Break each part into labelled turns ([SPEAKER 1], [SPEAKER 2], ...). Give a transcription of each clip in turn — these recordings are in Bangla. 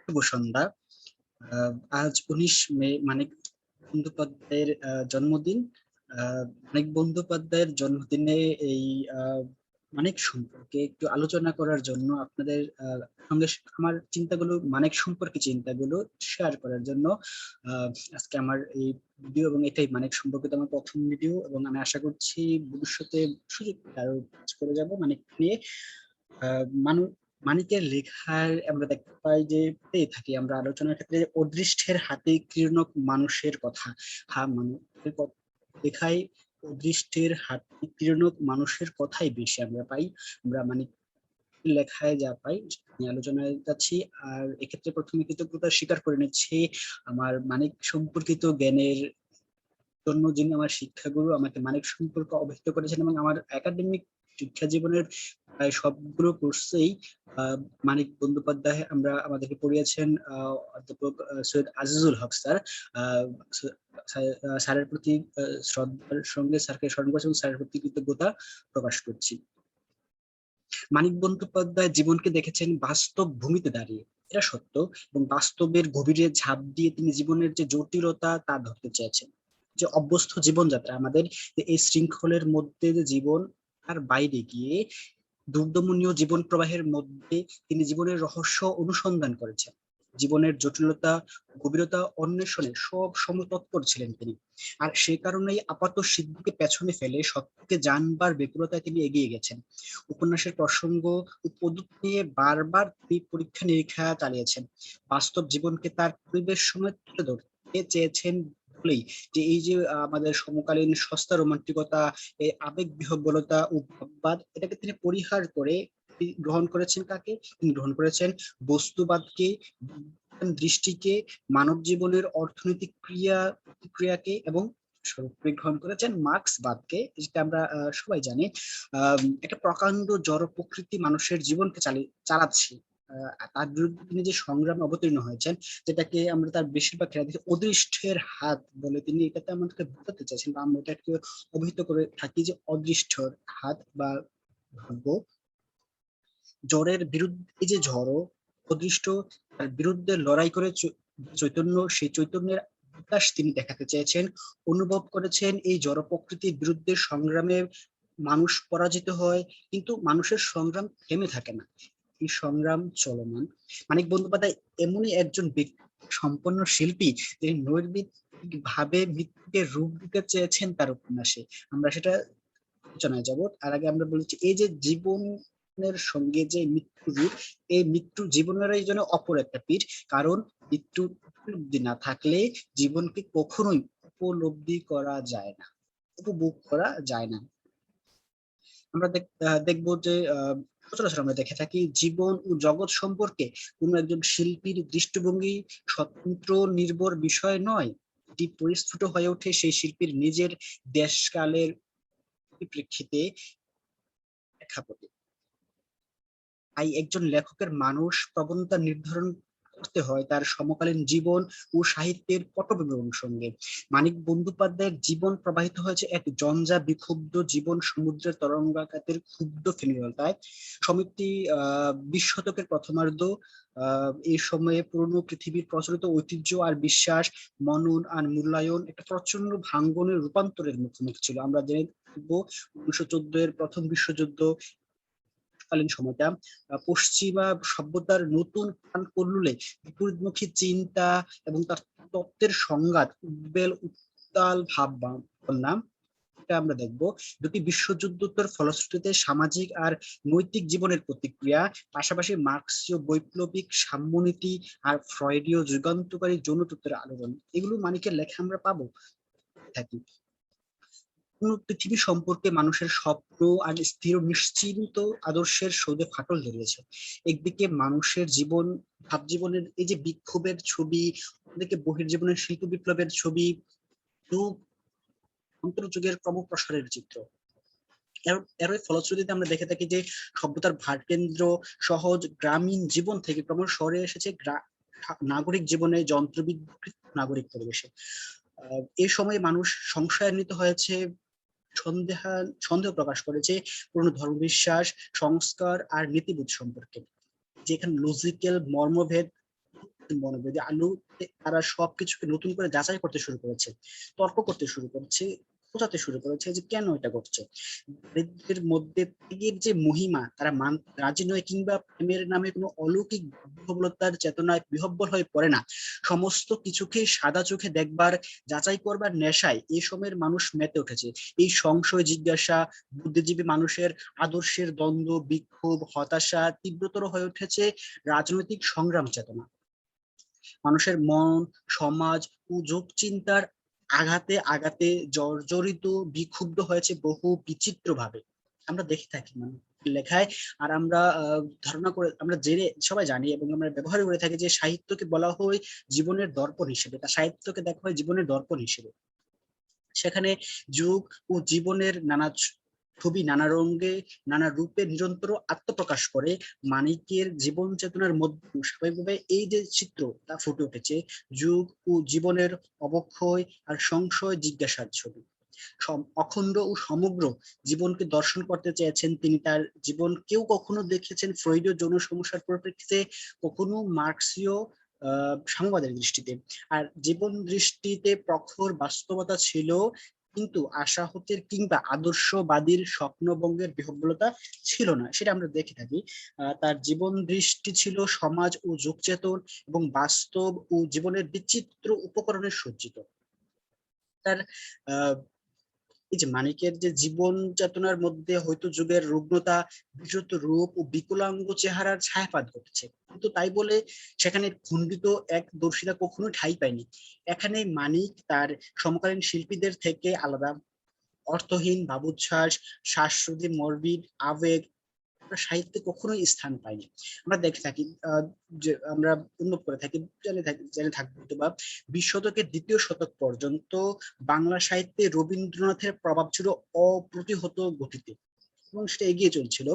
[SPEAKER 1] শুভ সন্ধ্যা। আজ 19 মে মানিক বন্দ্যোপাধ্যায়ের জন্মদিন। মানিক বন্দ্যোপাধ্যায়ের জন্মদিনে এই মানিক সম্পর্কে একটু আলোচনা করার জন্য আপনাদের সঙ্গে আমার চিন্তাগুলো, মানিক সম্পর্কে চিন্তাগুলো শেয়ার করার জন্য আজকে আমার এই ভিডিও, এবং এটাই মানিক সম্পর্কিত আমার প্রথম ভিডিও, এবং আমি আশা করছি ভবিষ্যতে সুযোগ আরো কাজ করে যাব মানিক নিয়ে। মানুষ মানিকের লেখার আমরা দেখতে পাই যে পেয়ে থাকি আমরা আলোচনার ক্ষেত্রে অদৃষ্টের হাতে কীর্ণক মানুষের কথা। মানুষের লেখায় অদৃষ্টের হাতে কীর্ণক মানুষের কথাই বেশি আমরা পাই। আমরা মানিক লেখায় যা পাই নিয়ে আলোচনায় যাচ্ছি। আর এক্ষেত্রে প্রথমে কৃতজ্ঞতা স্বীকার করে নিচ্ছি আমার মানিক সম্পর্কিত জ্ঞানের জন্য, যিনি আমার শিক্ষাগুরু, আমাকে মানিক সম্পর্কে অবহিত করেছেন, এবং আমার একাডেমিক শিক্ষা জীবনের প্রায় সবগুলো কোর্সেই মানিক বন্দ্যোপাধ্যায় আমাদেরকে পড়িয়েছেন অধ্যাপক সৈয়দ আজিজুল হক স্যার। স্যারের প্রতি শ্রদ্ধার সঙ্গে স্যারকে স্মরণ করছি এবং স্যারের প্রতি কৃতজ্ঞতা প্রকাশ করছি। মানিক বন্দ্যোপাধ্যায় জীবনকে দেখেছেন বাস্তব ভূমিতে দাঁড়িয়ে, এটা সত্য, এবং বাস্তবের গভীরে ঝাঁপ দিয়ে তিনি জীবনের যে জটিলতা তা ধরতে চেয়েছেন। যে অভ্যস্ত জীবনযাত্রা আমাদের, এই শৃঙ্খলের মধ্যে যে জীবন, তার বাইরে গিয়ে দুর্দমনীয় জীবন প্রবাহের মধ্যে তিনি জীবনের রহস্য অনুসন্ধান করেছেন। জীবনের জটিলতা, গভীরতা অন্বেষণে সব সমতৎপর ছিলেন তিনি। আর সে কারণেই আপাত সিদ্ধিকে পেছনে ফেলে সত্যকে জানবার ব্যাকুলতায় তিনি এগিয়ে গেছেন। উপন্যাসের প্রসঙ্গ ও পদ্ধতি নিয়ে বারবার তিনি পরীক্ষা নিরীক্ষা চালিয়েছেন। বাস্তব জীবনকে তার পরিবেশ সময় তুলে ধরতে চেয়েছেন বলেই যে এই যে আমাদের সমকালীন সস্তা রোমান্টিকতা, এই আবেগ বিহ্বলতা ও ভাববাদ, এটাকে তিনি পরিহার করে গ্রহণ করেছেন কাকে? তিনি গ্রহণ করেছেন বস্তুবাদকে, দৃষ্টিকে, মানব জীবনের অর্থনৈতিক প্রক্রিয়াকে, এবং সর্বোপরি গ্রহণ করেছেন মার্ক্সবাদকে, যেটা আমরা সবাই জানি। একটা প্রকাণ্ড জড় প্রকৃতি মানুষের জীবনকে চালাচ্ছে। তার বিরুদ্ধে তিনি যে সংগ্রামে অবতীর্ণ হয়েছেন, যেটাকে আমরা তার বেশিরভাগ খেলা দেখি অদৃষ্টের হাত বলে, তিনি এটাতে আমাদেরকে বোঝাতে চাইছেন, বা আমরা এটাকে অভিহিত করে থাকি যে অদৃষ্টের হাত বা ভাগ্য। জ্বরের বিরুদ্ধে যে ঝড়, অদৃষ্ট, তার বিরুদ্ধে লড়াই করে চৈতন্য, সেই চৈতন্যের বিকাশ তিনি দেখাতে চেয়েছেন। অনুভব করেছেন এই জড় প্রকৃতির বিরুদ্ধে সংগ্রামে মানুষ পরাজিত হয়, কিন্তু মানুষের সংগ্রাম থেমে থাকে না, এই সংগ্রাম চলমান। মানিক বন্দ্যোপাধ্যায় এমনই একজন সম্পন্ন শিল্পী, যিনি নৈর্বিক ভাবে মৃত্যুকে রূপ দিতে চেয়েছেন তার উপন্যাসে। আমরা সেটা আলোচনায় যাব। আর আগে আমরা বলেছি এই যে জীবনের সঙ্গে যে মৃত্যু রূপ, এই মৃত্যু জীবনেরই জন্য অপর একটা পীর। কারণ মৃত্যু উপলব্ধি না থাকলে জীবনকে কখনোই উপলব্ধি করা যায় না, উপভোগ করা যায় না। আমরা দেখবো যে সচরাচর আমরা দেখে থাকি জীবন ও জগৎ সম্পর্কে কোন একজন শিল্পীর দৃষ্টিভঙ্গি স্বতন্ত্র নির্ভর বিষয় নয়, এটি পরিস্ফুট হয়ে ওঠে সেই শিল্পীর নিজের দেশকালের পরিপ্রেক্ষিতে, প্রেক্ষাপটে। তাই একজন লেখকের মানুষ প্রবণতা নির্ধারণ করতে হয় তার সমকালীন জীবন ও সাহিত্যের পটভূমির সঙ্গে। মানিক বন্দ্যোপাধ্যায়ের জীবন প্রবাহিত হয়েছে এক জঞ্জা বিক্ষুব্ধ জীবন সমুদ্রের তরঙ্গাকাতের ক্ষুব্ধ ফেনীলতায়। সমিতি 20 শতকের প্রথমার্ধ, এই সময়ে পুরনো পৃথিবীর প্রচলিত ঐতিহ্য আর বিশ্বাস, মনন আর মূল্যায়ন একটা প্রচন্ড ভাঙ্গনের রূপান্তরের মুখোমুখি ছিল। আমরা জেনে থাকবো 1914 এর প্রথম বিশ্বযুদ্ধ কালীন সময়টা পশ্চিমা সভ্যতার নতুন প্রাণ করলুলে বিপরীতমুখী চিন্তা এবং তার তত্ত্বের সংঘাত, উত্তাল ভাব বললাম, এটা আমরা দেখবো। দুটি বিশ্বযুদ্ধোত্তর ফলশ্রুতিতে সামাজিক আর নৈতিক জীবনের প্রতিক্রিয়া, পাশাপাশি মার্ক্সীয় বৈপ্লবিক সাম্যনীতি আর ফ্রয়েডীয় যুগান্তকারী যৌন তত্ত্বের আলোড়ন, এগুলো মানিকের লেখা আমরা পাবো থাকি। পৃথিবী সম্পর্কে মানুষের স্বপ্ন আর স্থির নিশ্চিন্ত আদর্শের সৌধে ফাটল ধরিয়েছে। একদিকে মানুষের জীবন, ভাব জীবনের এই যে বিক্ষোভের ছবি, অন্যদিকে বহির্জীবনের শিল্প বিপ্লবের ছবি, অন্তর্যুগের ক্রমপ্রসারের চিত্র। এর ফলশ্রুতিতে আমরা দেখে থাকি যে সভ্যতার ভারকেন্দ্র সহজ গ্রামীণ জীবন থেকে ক্রমশ সরে এসেছে নাগরিক জীবনে যন্ত্রবিদ্যুৎ নাগরিক পরিবেশে। এই সময় মানুষ সংশয়ান্বিত হয়েছে, সন্দেহ প্রকাশ করেছে পুরনো ধর্মবিশ্বাস, সংস্কার আর নীতিবোধ সম্পর্কে, যেখানে লজিক্যাল মর্মভেদ মনোবিদ আলুতে তারা সবকিছুকে নতুন করে যাচাই করতে শুরু করেছে, তর্ক করতে শুরু করেছে, বোঝাতে শুরু করেছে যে কেন এটা ঘটছে। দারিদ্র্যের মধ্যে ত্যাগের যে মহিমা তারা মানতে রাজি নয়, কিংবা প্রেমের নামে কোনো অলৌকিক বিহ্বলতার চেতনায় বিহ্বল হয়ে পড়ে না। সমস্ত কিছুকে সাদা চোখে দেখবার, যাচাই করবার নেশায় এই সময়ের মানুষ মেতে উঠেছে। এই সংশয় জিজ্ঞাসা, বুদ্ধিজীবী মানুষের আদর্শের দ্বন্দ্ব, বিক্ষোভ, হতাশা তীব্রতর হয়ে উঠেছে রাজনৈতিক সংগ্রাম চেতনা। মানুষের মন, সমাজ ও যোগ চিন্তার আঘাতে আঘাতে জর্জরিত, বিক্ষুব্ধ হয়েছে বহু বিচিত্র ভাবে। আমরা দেখে থাকি মানে লেখায়। আর আমরা ধারণা করে, আমরা জেনে সবাই জানি এবং আমরা ব্যবহার করে থাকি যে সাহিত্যকে বলা হয় জীবনের দর্পণ হিসেবে, তা সাহিত্যকে দেখা হয় জীবনের দর্পণ হিসেবে। সেখানে যুগ ও জীবনের নানা ছবি নানা রঙে নানা রূপে নিরন্তর আত্মপ্রকাশ করে। মানিকের জীবন চেতনার মধ্যে স্বাভাবিকভাবে এই যে চিত্র তা ফুটে উঠেছে যুগ ও জীবনের অবক্ষয় আর সংশয় জিজ্ঞাসার ছবি। অখণ্ড ও সমগ্র জীবনকে দর্শন করতে চেয়েছেন তিনি। তার জীবন কেউ কখনো দেখেছেন ফ্রয়েডীয় যৌন সমস্যার পরিপ্রেক্ষিতে, কখনো মার্ক্সীয় সাম্যবাদের দৃষ্টিতে। আর জীবন দৃষ্টিতে প্রখর বাস্তবতা ছিল, কিন্তু আশাহতের কিংবা আদর্শবাদীর স্বপ্নবঙ্গের বিহ্বলতা ছিল না, সেটা আমরা দেখে থাকি। তার জীবন দৃষ্টি ছিল সমাজ ও যুগচেতন এবং বাস্তব ও জীবনের বিচিত্র উপকরণে সজ্জিত। তার আহ এই যে মানিকের যে জীবন চেতনার মধ্যে হয়তো যুগের রুগ্নতা, বিকৃত রূপ ও বিকলাঙ্গ চেহারার ছায়াপাত ঘটেছে, কিন্তু তাই বলে সেখানে খণ্ডিত এক দর্শিতা কখনো ঠাঁই পায়নি। এখানে মানিক তার সমকালীন শিল্পীদের থেকে আলাদা। অর্থহীন ভাবোচ্ছ্বাস, শ্বাসরোধী মরবিড আবেগ সাহিত্যে কখনোই স্থান পায়নি। আমরা দেখে থাকি যে আমরা উন্নত করে থাকি, জেনে থাকবো বা 20 শতকের দ্বিতীয় শতক পর্যন্ত বাংলা সাহিত্যে রবীন্দ্রনাথের প্রভাব ছিল অপ্রতিহত গতিতে এবং সেটা এগিয়ে চলছিল।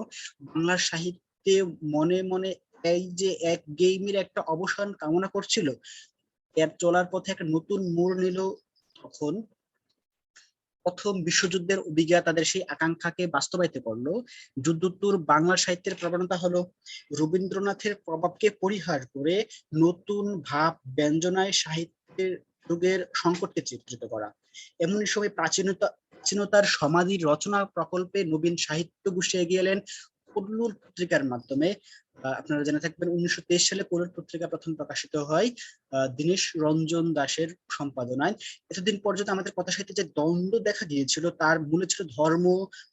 [SPEAKER 1] বাংলা সাহিত্যে মনে মনে এই যে এক গেইমের একটা অবসান কামনা করছিল, এর চলার পথে একটা নতুন মোড় নিল তখন প্রথম বিশ্বযুদ্ধের অভিজ্ঞতা তাদের সেই আকাঙ্ক্ষাকে বাস্তবায়িত করলো। যুদ্ধোত্তর বাংলা সাহিত্যের প্রবণতা হলো রবীন্দ্রনাথের প্রভাবকে পরিহার করে নতুন ভাব ব্যঞ্জনায় সাহিত্যের যুগের সংকটকে চিত্রিত করা। এমনই সময় প্রাচীনতার সমাধি রচনা প্রকল্পে নবীন সাহিত্য গোষ্ঠী এগিয়ে এলেন কল্লোল পত্রিকার মাধ্যমে। আপনারা জেনে থাকবেন 1923 সালে কল্লোল পত্রিকা প্রথম প্রকাশিত হয় দীনেশ রঞ্জন দাশের সম্পাদনায়। এতদিন পর্যন্ত আমাদের কথা সাহিত্যে যে দ্বন্দ্ব দেখা গিয়েছিল তার মূলে ছিল ধর্ম,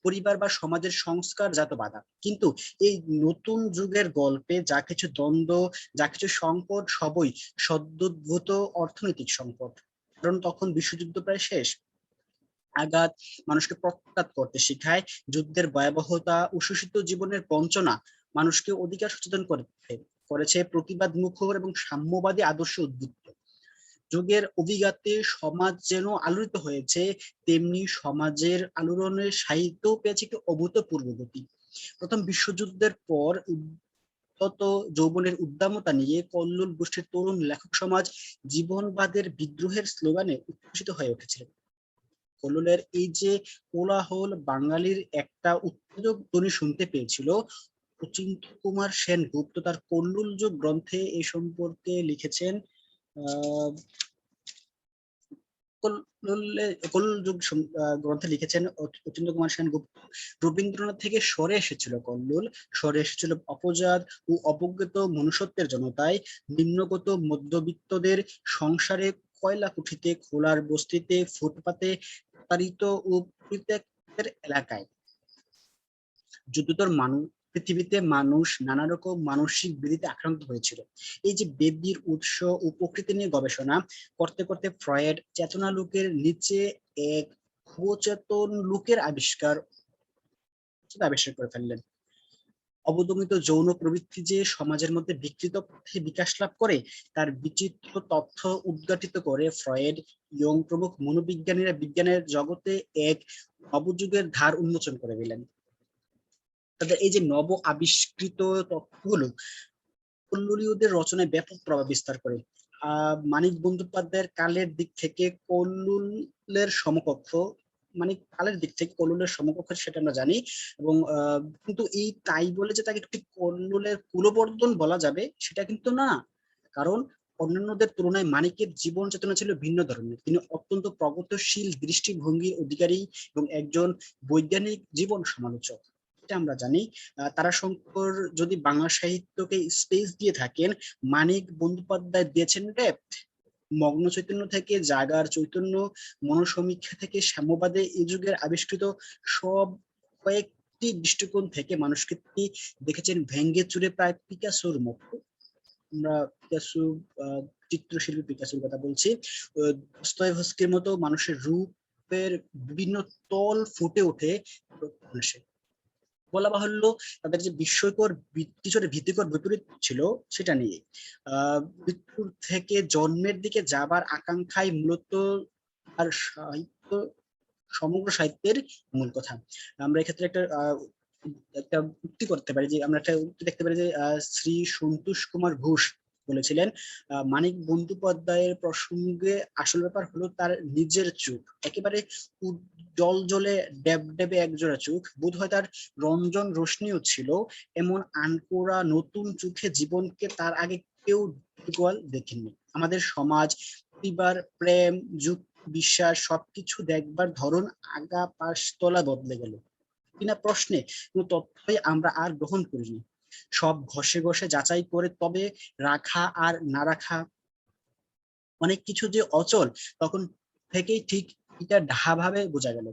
[SPEAKER 1] পরিবার বা সমাজের সংস্কারজাত বাধা, কিন্তু এই নতুন যুগের গল্পে যা কিছু দ্বন্দ্ব, যা কিছু সংকট, সবই সদ্যোদ্ভূত অর্থনৈতিক সংকট। কারণ তখন বিশ্বযুদ্ধ প্রায় শেষ। আঘাত মানুষকে প্রত্যাঘাত করতে শেখায়। যুদ্ধের ভয়াবহতা ও শোষিত জীবনের বঞ্চনা মানুষকে অধিকার সচেতন করেছে প্রতিবাদ মুখর এবং সাম্যবাদী আদর্শ উদ্বুদ্ধ। যুগের অভিঘাতে সমাজ যেন আলোড়িত হয়েছে, তেমনি সমাজের আলোড়নের সাহিত্য পেয়েছে একটি অভূতপূর্ব গতি। প্রথম বিশ্বযুদ্ধের পর উদ্ধত যৌবনের উদ্দামতা নিয়ে কল্লোল গোষ্ঠীর তরুণ লেখক সমাজ জীবনবাদের বিদ্রোহের স্লোগানে উচ্ছ্বসিত হয়ে উঠেছিল। কল্লোলের এই যে কোলাহল বাঙালির একটা উত্তেজক ধ্বনি শুনতে পেয়েছিল, অচিন্ত্য কুমার সেনগুপ্ত তার কল্লোল যুগ গ্রন্থে এ সম্পর্কে লিখেছেন। কল্লোল যুগ গ্রন্থে লিখেছেন অচিন্ত্য কুমার সেনগুপ্ত, রবীন্দ্রনাথ থেকে সরে এসেছিল কল্লোল, সরে এসেছিল অপজাত ও অবজ্ঞাত মনুষ্যত্বের জনতায়, নিম্নগত মধ্যবিত্তদের সংসারে, কয়লা কুঠিতে, খোলার বস্তিতে, ফুটপাতে, প্রতারিত ও পরিত্যক্তের এলাকায়। যুদ্ধোত্তর পৃথিবীতে মানুষ নানা রকম মানসিক ব্যাধিতে আক্রান্ত হয়েছিল। এই যে ব্যাধির উৎস ও প্রকৃতি নিয়ে গবেষণা করতে করতে ফ্রয়েড চেতনা লোকের নিচে এক অচেতন লোকের আবিষ্কার করে ফেললেন। অবদমিত যৌন প্রবৃত্তি যে সমাজের মধ্যে বিকৃত পথে বিকাশ লাভ করে তার বিচিত্র তথ্য উদ্ঘাটিত করে ফ্রয়েড, ইয়ং প্রমুখ মনোবিজ্ঞানীরা বিজ্ঞানের জগতে এক নবযুগের ধার উন্মোচন করে দিলেন। তাদের এই যে নব আবিষ্কৃত তথ্যগুলো কল্লোলীয়দের রচনায় ব্যাপক প্রভাব বিস্তার করে। মানিক বন্দ্যোপাধ্যায়ের কালের দিক থেকে কল্লোলের সমকক্ষ, মানে কালের দিক থেকে কল্লোলের সমকক্ষ সেটা আমরা জানি, এবং কিন্তু এই তাই বলে যে তাকে ঠিক কল্লোলের কুলবর্ধন বলা যাবে সেটা কিন্তু না। কারণ অন্যান্যদের তুলনায় মানিকের জীবন চেতনা ছিল ভিন্ন ধরনের। তিনি অত্যন্ত প্রগতিশীল দৃষ্টিভঙ্গির অধিকারী এবং একজন বৈজ্ঞানিক জীবন সমালোচক, এটা আমরা জানি। তারাশঙ্কর যদি বাংলা সাহিত্যকে স্পেস দিয়ে থাকেন, মানিক বন্দ্যোপাধ্যায় দিয়েছেন ডেপথ। মগ্ন চৈতন্য থেকে জাগার চৈতন্য, মনোসমীক্ষা থেকে সাম্যবাদে এই যুগের আবিষ্কৃত সব কয়েকটি দৃষ্টিকোণ থেকে মানুষকে তিনি দেখেছেন ভেঙ্গে চুরে প্রায় পিকাসোর মতো। আমরা পিকাসো, চিত্রশিল্পী পিকাসোর কথা বলছি। দস্তয়েভস্কির মতো মানুষের রূপের বিভিন্ন তল ফুটে ওঠে মানুষে। বলা বাহুল্য তাদের যে বিস্ময়কর কিছুটা ভীতিকর বিপরীত ছিল সেটা নিয়ে। মৃত্যুর থেকে জন্মের দিকে যাবার আকাঙ্ক্ষায় মূলত আর সাহিত্য, সমগ্র সাহিত্যের মূল কথা। আমরা এক্ষেত্রে একটা উক্তি করতে পারি, যে আমরা একটা উক্তি দেখতে পারি যে শ্রী সন্তোষ কুমার ঘোষ বলেছিলেন, মানিক বন্দ্যোপাধ্যায়ের প্রসঙ্গে আসল ব্যাপার হলো তার নিজের চোখ, একেবারে জল জলে ডেব ডেবে একজোড়া চোখ, বোধ হয় তার রঞ্জন রোশনিও ছিল। এমন আনকোরা নতুন চোখে জীবনকে তার আগে কেউ দেখেননি। আমাদের সমাজ, পরিবার, প্রেম, যুগ, বিশ্বাস সবকিছু দেখবার ধরন আগা পাশতলা বদলে গেল কিনা প্রশ্নে কোনো তথ্যই আমরা আর গ্রহণ করিনি। সব ঘষে ঘষে যাচাই করে তবে রাখা আর না রাখা, অনেক কিছু যে অচল তখন থেকেই ঠিক এটা ঢাভাবে বোঝা গেল।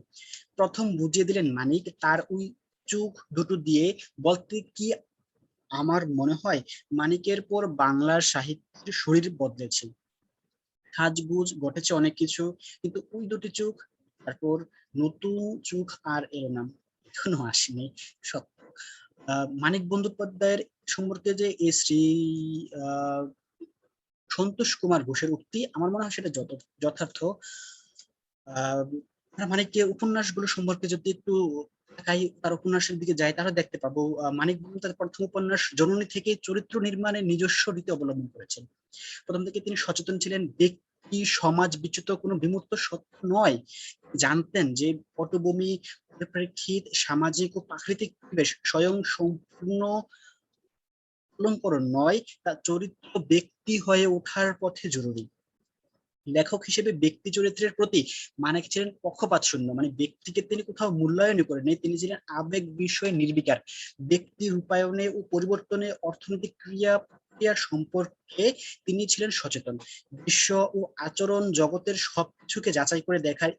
[SPEAKER 1] প্রথম বুঝিয়ে দিলেন মানিক তার ওই চোখ দুটো দিয়ে। বলতে কি আমার মনে হয় মানিকের পর বাংলার সাহিত্যের শরীর বদলেছে, সাজগুজ ঘটেছে অনেক কিছু, কিন্তু ওই দুটি চোখ, তারপর নতুন চোখ আর এলো না, এখনো আসেনি। সত্য। মানিক বন্দ্যোপাধ্যায়ের সম্পর্কে যে এই শ্রী সন্তোষ কুমার ঘোষের উক্তি, আমার মনে হয় সেটা যথার্থ। মানিকের উপন্যাসগুলো সম্পর্কে যদি একটু তার উপন্যাসের দিকে যাই, তাহলে দেখতে পাবো মানিক বন্দ্যোপাধ্যায় প্রথম উপন্যাস জননী থেকে চরিত্র নির্মাণে নিজস্ব রীতি অবলম্বন করেছেন। প্রথম থেকে তিনি সচেতন ছিলেন ব্যক্তি সমাজ বিচ্যুত কোনো বিমূর্ত সত্য নয়। জানতেন যে পটভূমি, পরিপ্রেক্ষিত, সামাজিক ও প্রাকৃতিক পরিবেশ স্বয়ং সম্পূর্ণ অলঙ্করণ নয়, তার চরিত্র ব্যক্তি হয়ে ওঠার পথে জরুরি। লেখক হিসেবে ব্যক্তি চরিত্রের প্রতি মানিক ছিলেন পক্ষপাত শূন্য, মানে ব্যক্তিকে তিনি কোথাও মূল্যায়ন করেননি। তিনি ছিলেন আবেগ বিষয়ে নির্বিকার। ব্যক্তি রূপায়ণে ও পরিবর্তনে, অর্থনৈতিক ক্রিয়ার সম্পর্কে তিনি ছিলেন সচেতন। দৃশ্য ও আচরণ জগতের সবকিছুকে যাচাই করে দেখার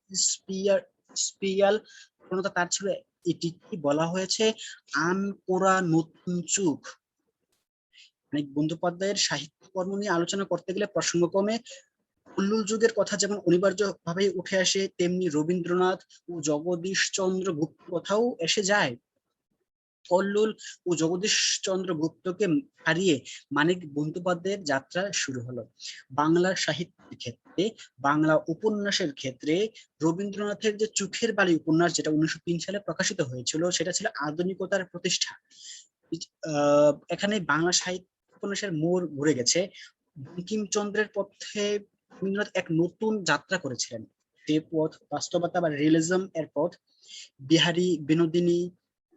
[SPEAKER 1] স্পিয়াল প্রবণতা তার ছিল। এটি কি বলা হয়েছে আনকোরা নতুন চোখ। মানিক বন্দ্যোপাধ্যায়ের সাহিত্য কর্ম নিয়ে আলোচনা করতে গেলে প্রসঙ্গক্রমে কল্লোল যুগের কথা যেমন অনিবার্যভাবে উঠে আসে, তেমনি রবীন্দ্রনাথ ও জগদীশ চন্দ্র গুপ্ত কথাও এসে যায়। কল্লোল ও জগদীশ চন্দ্র গুপ্তকে হারিয়ে মানিক বন্দ্যোপাধ্যায়ের যাত্রা শুরু হলো। বাংলার সাহিত্যের ক্ষেত্রে, বাংলা উপন্যাসের ক্ষেত্রে রবীন্দ্রনাথের যে চোখের বালি উপন্যাস, যেটা 1903 সালে প্রকাশিত হয়েছিল, সেটা ছিল আধুনিকতার প্রতিষ্ঠা। এখানে বাংলা সাহিত্য উপন্যাসের মোড় ঘুরে গেছে। বঙ্কিমচন্দ্রের পথে রবীন্দ্রনাথ এক নতুন যাত্রা করেছিলেন। সে পথ বাস্তবতা বা রিয়েলিজম এর পথ। বিহারী বিনোদিনী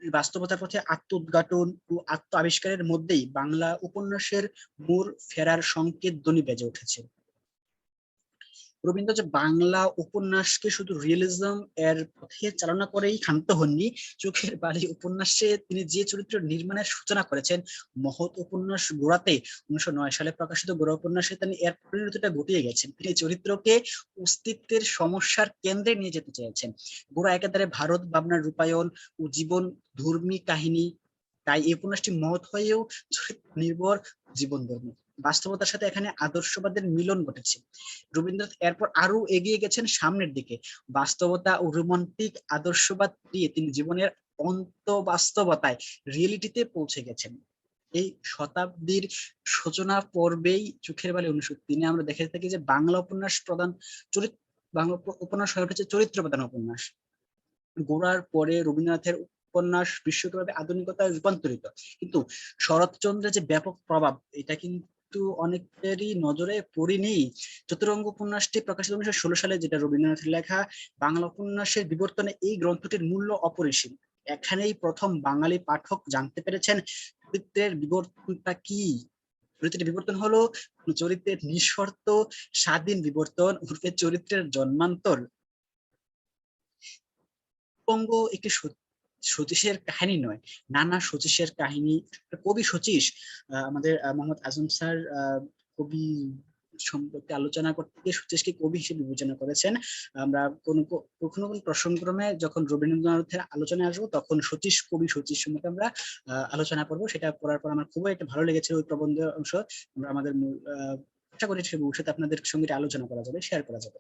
[SPEAKER 1] বাস্তবতার পথে আত্মোদ্ঘাটন ও আত্ম আবিষ্কারের মধ্যেই বাংলা উপন্যাসের মোড় ফেরার সংকেত ধ্বনি বেজে উঠেছে। রবীন্দ্র যে বাংলা উপন্যাসকে শুধু রিয়েলিজম এর পথে চালনা করেই ক্ষান্ত হননি, চোখের বালি উপন্যাসে তিনি যে চরিত্র নির্মাণের সূচনা করেছেন, মহৎ উপন্যাস গোড়াতে 1909 সালে প্রকাশিত গোড়া উপন্যাসে তিনি এর পরিণতিটা ঘটিয়ে গেছেন। তিনি চরিত্রকে অস্তিত্বের সমস্যার কেন্দ্রে নিয়ে যেতে চেয়েছেন। গোড়া একেবারে ভারত ভাবনার রূপায়ণ ও জীবন ধর্মী কাহিনী, তাই এই উপন্যাসটি মহৎ হয়েও চরিত্র নির্ভর, জীবন ধর্মী। বাস্তবতার সাথে এখানে আদর্শবাদের মিলন ঘটেছে। রবীন্দ্রনাথ এরপর আরো এগিয়ে গেছেন সামনের দিকে। বাস্তবতা ও রোমান্টিক আদর্শবাদ দিয়ে তিনি জীবনের অন্তবাস্তবতায়, রিয়েলিটিতে পৌঁছে গেছেন। এই শতাব্দীর সূচনা পর্বেই চোখের বালি 1903 আমরা দেখে থাকি যে বাংলা উপন্যাস প্রধান চরিত্র, বাংলা উপন্যাস হয়ে উঠেছে চরিত্র প্রধান উপন্যাস। গোড়ার পরে রবীন্দ্রনাথের উপন্যাস বিশ্বব্যাপী আধুনিকতায় রূপান্তরিত, কিন্তু শরৎচন্দ্রের যে ব্যাপক প্রভাব, এটা কিন্তু অনেকেরই নজরে পড়েনি। চতুরঙ্গ উপন্যাসটি প্রকাশিত 1916 সালে, যেটা রবীন্দ্রনাথের লেখা। বাংলা উপন্যাসের বিবর্তনে এই গ্রন্থটির মূল্য অপরিসীম। এখানেই প্রথম বাঙালি পাঠক জানতে পেরেছেন চরিত্রের বিবর্তনটা কি। চরিত্রের বিবর্তন হলো চরিত্রের নিঃশর্ত স্বাধীন বিবর্তন, চরিত্রের জন্মান্তর। বঙ্গ একটি সতীশের কাহিনী নয়, নানা সতীশের কাহিনী। কবি শচীশ, আমাদের মোহাম্মদ আজম স্যার কবি সম্পর্কে আলোচনা করতে গিয়ে শচীশকে কবি হিসেবে বিবেচনা করেছেন। আমরা কখনো কোন প্রসঙ্গক্রমে যখন রবীন্দ্রনাথের আলোচনায় আসবো তখন শচীশ কবি শচীশ সম্পর্কে আমরা আলোচনা করবো। সেটা পড়ার পর আমার খুবই একটা ভালো লেগেছিল ওই প্রবন্ধ অংশ। আমরা আমাদের আশা করি ভবিষ্যতে আপনাদের সঙ্গে আলোচনা করা যাবে, শেয়ার করা যাবে।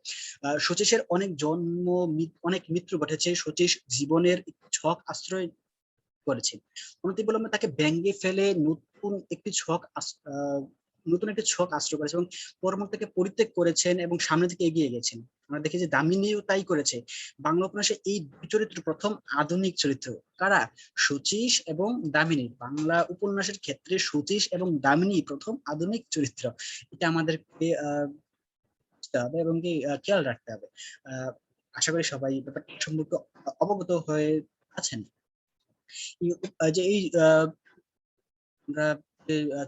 [SPEAKER 1] শচীশের অনেক জন্ম, অনেক মৃত্যু ঘটেছে। শচীশ জীবনের ছক আশ্রয় করেছেন, অনতিবিলম্বে তাকে ব্যঙ্গে ফেলে নতুন একটি ছক আশ্রয় করেছে এবং কর্ম থেকে পরিত্যাগ করেছেন এবং সামনে থেকে এগিয়ে গেছেন। আমরা দেখি যে দামিনীও তাই করেছে। বাংলা উপন্যাসে এই দুই চরিত্র প্রথম আধুনিক চরিত্র। কারা? শচীশ এবং দামিনী। বাংলা উপন্যাসের ক্ষেত্রে শচীশ এবং দামিনী প্রথম আধুনিক চরিত্র। এটা আমাদেরকে হবে এবং কি খেয়াল রাখতে হবে। আশা করি সবাই ব্যাপারটা সম্পর্কে অবগত হয়ে আছেন। যে এই আমরা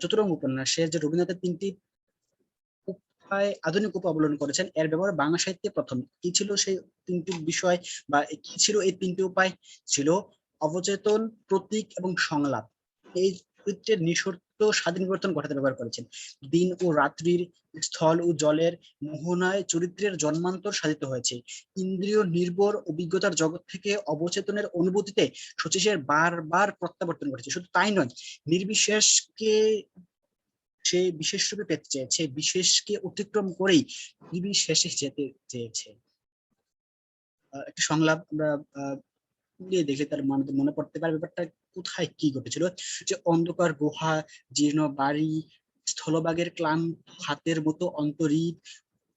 [SPEAKER 1] চতুরঙ্গ উপন্যাসে যে রবীন্দ্রনাথের 3টি উপায়, আধুনিক উপায় অবলম্বন করেছেন, এর ব্যবহার বাংলা সাহিত্যে প্রথম। কি ছিল সেই 3টি বিষয় বা কি ছিল এই 3টি উপায়? ছিল অবচেতন, প্রতীক এবং সংলাপ। এই চরিত্রের নিঃশর্ত স্বাধীন বিবর্তন ঘটাতে ব্যবহার করেছেন। দিন ও রাত্রির, স্থল ও জলের মোহনায় চরিত্রের জন্মান্তর সাধিত হয়েছে। ইন্দ্রিয় নির্ভর অভিজ্ঞতার জগৎ থেকে অবচেতনের অনুভূতিতে শচীশের বারবার প্রত্যাবর্তন ঘটেছে। শুধু তাই নয়, নির্বিশেষকে সে বিশেষ রূপে পেতে চেয়েছে, বিশেষকে অতিক্রম করেই নির্বিশেষে যেতে চেয়েছে। একটা সংলাপ আমরা দেখলে তার মনে পড়তে পারে ব্যাপারটা কোথায় কি ঘটেছিল। যে অন্ধকার গুহা, জীর্ণ বাড়ি, স্থলভাগের ক্লান্ত হাতের মতো অন্তরীপ,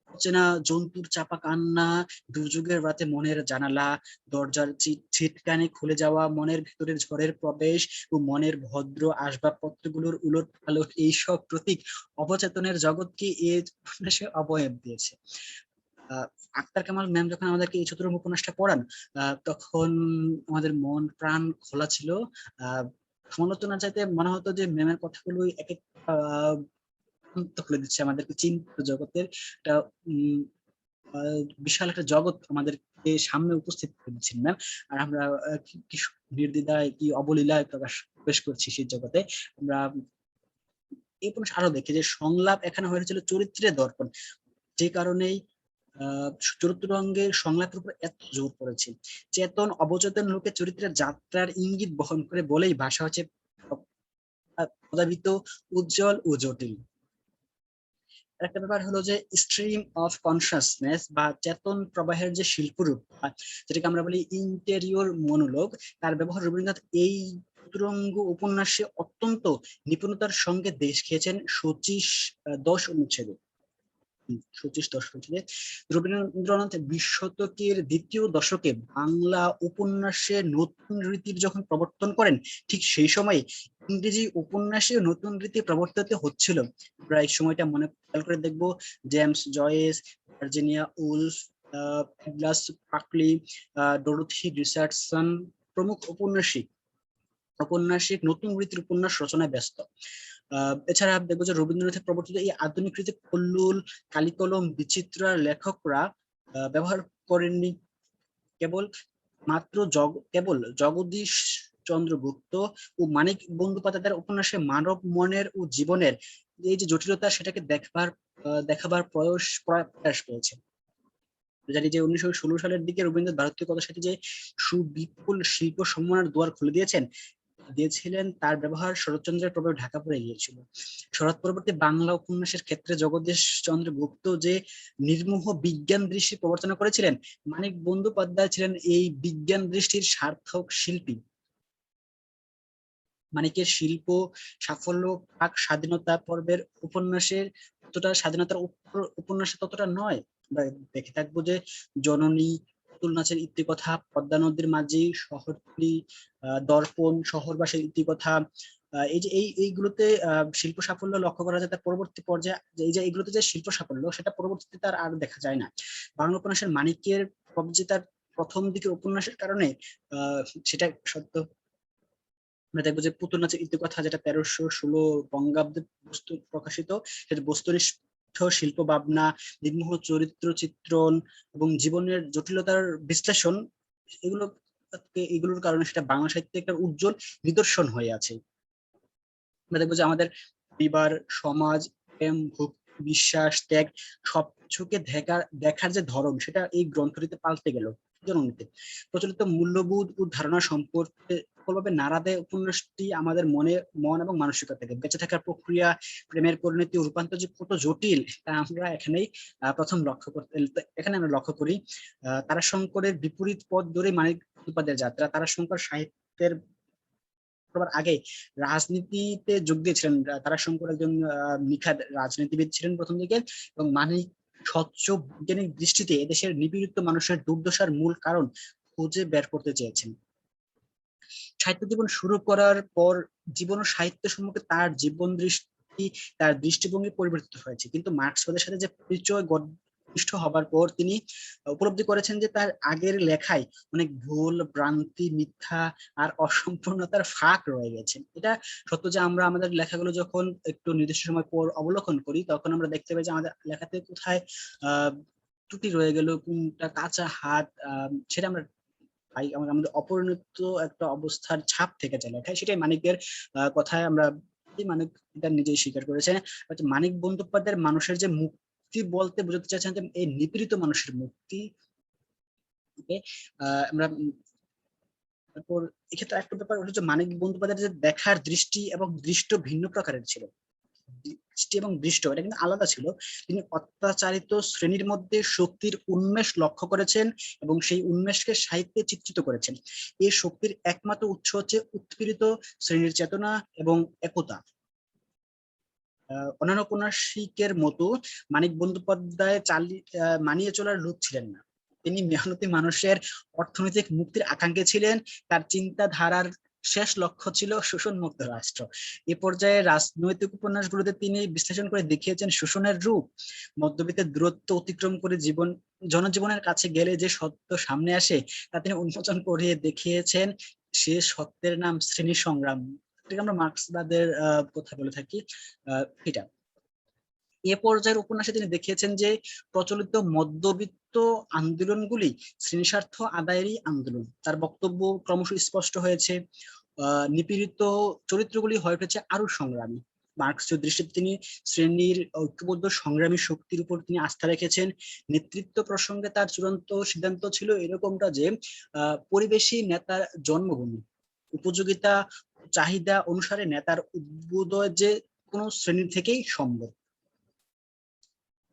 [SPEAKER 1] অচেনা জন্তুর চাপা কান্না, দুর্যোগের রাতে মনের জানালা, দরজার ছিটকানে খুলে যাওয়া মনের ভেতরের ঝড়ের প্রবেশ ও মনের ভদ্র আসবাবপত্রগুলোর উলট পালট, এইসব প্রতীক অবচেতনের জগৎকে এই উপন্যাসে অবয়ব দিয়েছে। আক্তার কামাল ম্যাম যখন আমাদেরকে এই চতুরঙ্গ উপন্যাসটা পড়ান তখন আমাদের মন প্রাণ খোলা ছিল। সমালোচনা চাইতে মনে হতো যে ম্যামের কথাগুলো এক এক খুলে দিচ্ছে আমাদেরকে চিন্তা জগতের একটা বিশাল একটা জগৎ আমাদেরকে সামনে উপস্থিত করে দিচ্ছেন ম্যাম। আর আমরা কি নির্দ্বিধায় কি অবলীলায় প্রবেশ করছি সেই জগতে। আমরা এই উপন্যাস আরো দেখি যে সংলাপ এখানে হয়েছিল চরিত্রের দর্পণ, যে কারণেই চতুরঙ্গের সংলাপের উপর এত জোর পড়েছে। চেতন অবচেতন লোকের চরিত্রের যাত্রার ইঙ্গিত বহন করে বলেই ভাষা হচ্ছে প্রদাবিত, উজ্জ্বল ও জটিল। একটা ব্যাপার হলো যে স্ট্রিম অফ কনসাসনেস বা চেতন প্রবাহের যে শিল্পরূপ, যেটাকে আমরা বলি ইন্টেরিয়র মনোলগ, তার ব্যবহার রবীন্দ্রনাথ এই চতুরঙ্গ উপন্যাসে অত্যন্ত নিপুণতার সঙ্গে দেশ খেয়েছেন। 10 অনুচ্ছেদে রবীন্দ্রনাথ 20 শতকের দ্বিতীয় দশকে বাংলা উপন্যাসে নতুন রীতির যখন প্রবর্তন করেন, ঠিক সেই সময় ইংরেজি উপন্যাসে নতুন রীতি প্রবর্তিত হচ্ছিল। আমরা এই সময়টা মনে খেয়াল করে দেখবো, James Joyce, Virginia Woolf, Douglas Buckley, Dorothy Richardson প্রমুখ ঔপন্যাসিক নতুন রীতির উপন্যাস রচনায় ব্যস্ত। এছাড়া দেখবো যে রবীন্দ্রনাথের প্রবর্তিত এই আধুনিক রীতি কল্লোল, কালিকলম, বিচিত্রা লেখকরা ব্যবহার করেননি কেবল জগদীশ চন্দ্র গুপ্ত ও মানিক বন্দ্যোপাধ্যায়ের উপন্যাসে মানব মনের ও জীবনের এই যে জটিলতা, সেটাকে দেখাবার প্রয়াস পেয়েছে। জানি যে 1916 সালের দিকে রবীন্দ্রনাথ ভারতীয় কথা সাথে যে সুবিপুল শিল্প সম্মানের দুয়ার খুলে দিয়েছিলেন, তার ব্যবহার শরৎচন্দ্রের প্রভাবে ঢাকা পড়ে গিয়েছিল। শরৎ পরবর্তী বাংলা উপন্যাসের ক্ষেত্রে জগদীশ চন্দ্র গুপ্ত যে নির্মোহ বিজ্ঞান দৃষ্টি প্রবর্তন করেছিলেন, মানিক বন্দ্যোপাধ্যায় ছিলেন এই বিজ্ঞান দৃষ্টির সার্থক শিল্পী। মানিকের শিল্প সাফল্য প্রাক স্বাধীনতা পর্বের উপন্যাসের স্বাধীনতার উপন্যাসে ততটা নয়। আমরা দেখে থাকবো যে জননী, পুতুল নাচের ইতিকথা, পদ্মা নদীর মাঝি, শহরতলী, দর্পণ, শহরবাসীর ইতিকথা, এই যে এইগুলোতে শিল্প সাফল্য লক্ষ্য করা যায়। তার পরবর্তী পর্যায়ে এই যে এইগুলোতে যে শিল্প সাফল্য, সেটা পরবর্তীতে তার আর দেখা যায় না। বাংলা উপন্যাসের মানিকের যে তার প্রথম দিকে উপন্যাসের কারণে সেটা সত্য আমরা দেখবো যে পুতুল নাচের ইতিকথা, যেটা 1316 বঙ্গাব্দে প্রকাশিত, সেটা বস্তুনিষ্ঠ শিল্প ভাবনা, নির্মোহ চরিত্র চিত্রণ এবং জীবনের জটিলতার বিশ্লেষণ, এগুলো এগুলোর কারণে সেটা বাংলা সাহিত্যে একটা উজ্জ্বল নিদর্শন হয়ে আছে। আমরা দেখবো যে আমাদের পরিবার, সমাজ, প্রেম, ভক্তি, বিশ্বাস, ত্যাগ সবকিছুকে দেখার যে ধরন, সেটা এই গ্রন্থটিতে পাল্টে গেল জননীতে। প্রচলিত মূল্যবোধ ও ধারণা সম্পর্কে প্রবলভাবে নাড়া দেয় উপন্যাসটি আমাদের মন এবং মানসিকতাকে। বেঁচে থাকার প্রক্রিয়া, প্রেমের পরিণতি ও রূপান্তর যে কত জটিল, তা আমরা এখানেই প্রথম এখানে আমরা লক্ষ্য করি। তারাশঙ্করের বিপরীত পথ ধরে মানিক বন্দ্যোপাধ্যায়ের যাত্রা। তারাশঙ্কর সাহিত্যের আগে রাজনীতিতে যোগ দিয়েছিলেন। তারাশঙ্কর একজন নিখাদ রাজনীতিবিদ ছিলেন প্রথম দিকে, এবং মানিক স্বচ্ছ বৈজ্ঞানিক দৃষ্টিতে এদেশের নিপীড়িত মানুষের দুর্দশার মূল কারণ খুঁজে বের করতে চেয়েছেন। সাহিত্য জীবন শুরু করার পর জীবন ও সাহিত্য সম্পর্কে তার জীবন দৃষ্টি, তার দৃষ্টিভঙ্গি পরিবর্তিত হয়েছে, কিন্তু মার্ক্সবাদের সাথে যে পরিচয় ঘনিষ্ঠ হবার পর তিনি উপলব্ধি করেছেন যে তার আগের লেখায় অনেক ভুল, ভ্রান্তি, মিথ্যা আর অসম্পূর্ণতার ফাঁক রয়ে গেছে। এটা সত্য যে আমরা আমাদের লেখাগুলো যখন একটু নির্দিষ্ট সময় পর অবলোকন করি, তখন আমরা দেখতে পাই যে আমাদের লেখাতে কোথায় ত্রুটি রয়ে গেল, কোনটা কাঁচা হাত, সেটা আমরা আমাদের অপরিণত একটা অবস্থার ছাপ থেকে যায় লেখায়। সেটাই মানিকের কথায় আমরা মানিক এটা নিজেই স্বীকার করেছে। মানিক বন্দ্যোপাধ্যায়ের মানুষের যে মুক্তি বলতে বোঝাতে চাইছেন যে এই নিপীড়িত মানুষের মুক্তি। আমরা তারপর এক্ষেত্রে একটা ব্যাপার হচ্ছে মানিক বন্দ্যোপাধ্যায়ের যে দেখার দৃষ্টি এবং দৃষ্ট ভিন্ন প্রকারের ছিল। দৃষ্টি এবং দৃষ্ট এটা কিন্তু আলাদা ছিল। তিনি অত্যাচারিত শ্রেণীর মধ্যে শক্তির উন্মেষ লক্ষ্য করেছেন এবং সেই উন্মেষকে সাহিত্যে চিত্রিত করেছেন। এই শক্তির একমাত্র উৎস হচ্ছে উৎপীড়িত শ্রেণীর চেতনা এবং একতা। অন্যান্য উপন্যাসিকের মতো মানিক বন্দ্যোপাধ্যায় মানিয়ে চলার লোক ছিলেন না। তিনি মেহনতি মানুষের অর্থনৈতিক মুক্তির আকাঙ্ক্ষী ছিলেন। তার চিন্তাধারার শেষ লক্ষ্য ছিল শোষণ মুক্ত রাষ্ট্র। এ পর্যায়ে রাজনৈতিক উপন্যাসগুলোতে তিনি বিশ্লেষণ করে দেখিয়েছেন শোষণের রূপ, মধ্যবিত্তের দূরত্ব অতিক্রম করে জনজীবনের কাছে গেলে যে সত্য সামনে আসে তা তিনি উন্মোচন করে দেখিয়েছেন। সে সত্যের নাম শ্রেণী সংগ্রাম। আমরা মার্ক্সবাদের কথা বলে থাকি। এটা এ পর্যায়ের উপন্যাসে তিনি দেখিয়েছেন যে প্রচলিত মধ্যবিত্ত আন্দোলনগুলি শ্রেণী স্বার্থ আদায়েরই আন্দোলন। তার বক্তব্য ক্রমশ স্পষ্ট হয়েছে। নিপীড়িত চরিত্রগুলি হয়ে উঠেছে আরো সংগ্রামী। মার্ক্সীয় দৃষ্টিতে তিনি শ্রেণীর ঐক্যবদ্ধ সংগ্রামী শক্তির উপর তিনি আস্থা রেখেছেন। নেতৃত্ব প্রসঙ্গে তার চূড়ান্ত সিদ্ধান্ত ছিল এরকমটা যে পরিবেশী নেতার জন্মভূমি, উপযোগিতা, চাহিদা অনুসারে নেতার উদ্বোধন যে কোনো শ্রেণীর থেকেই সম্ভব।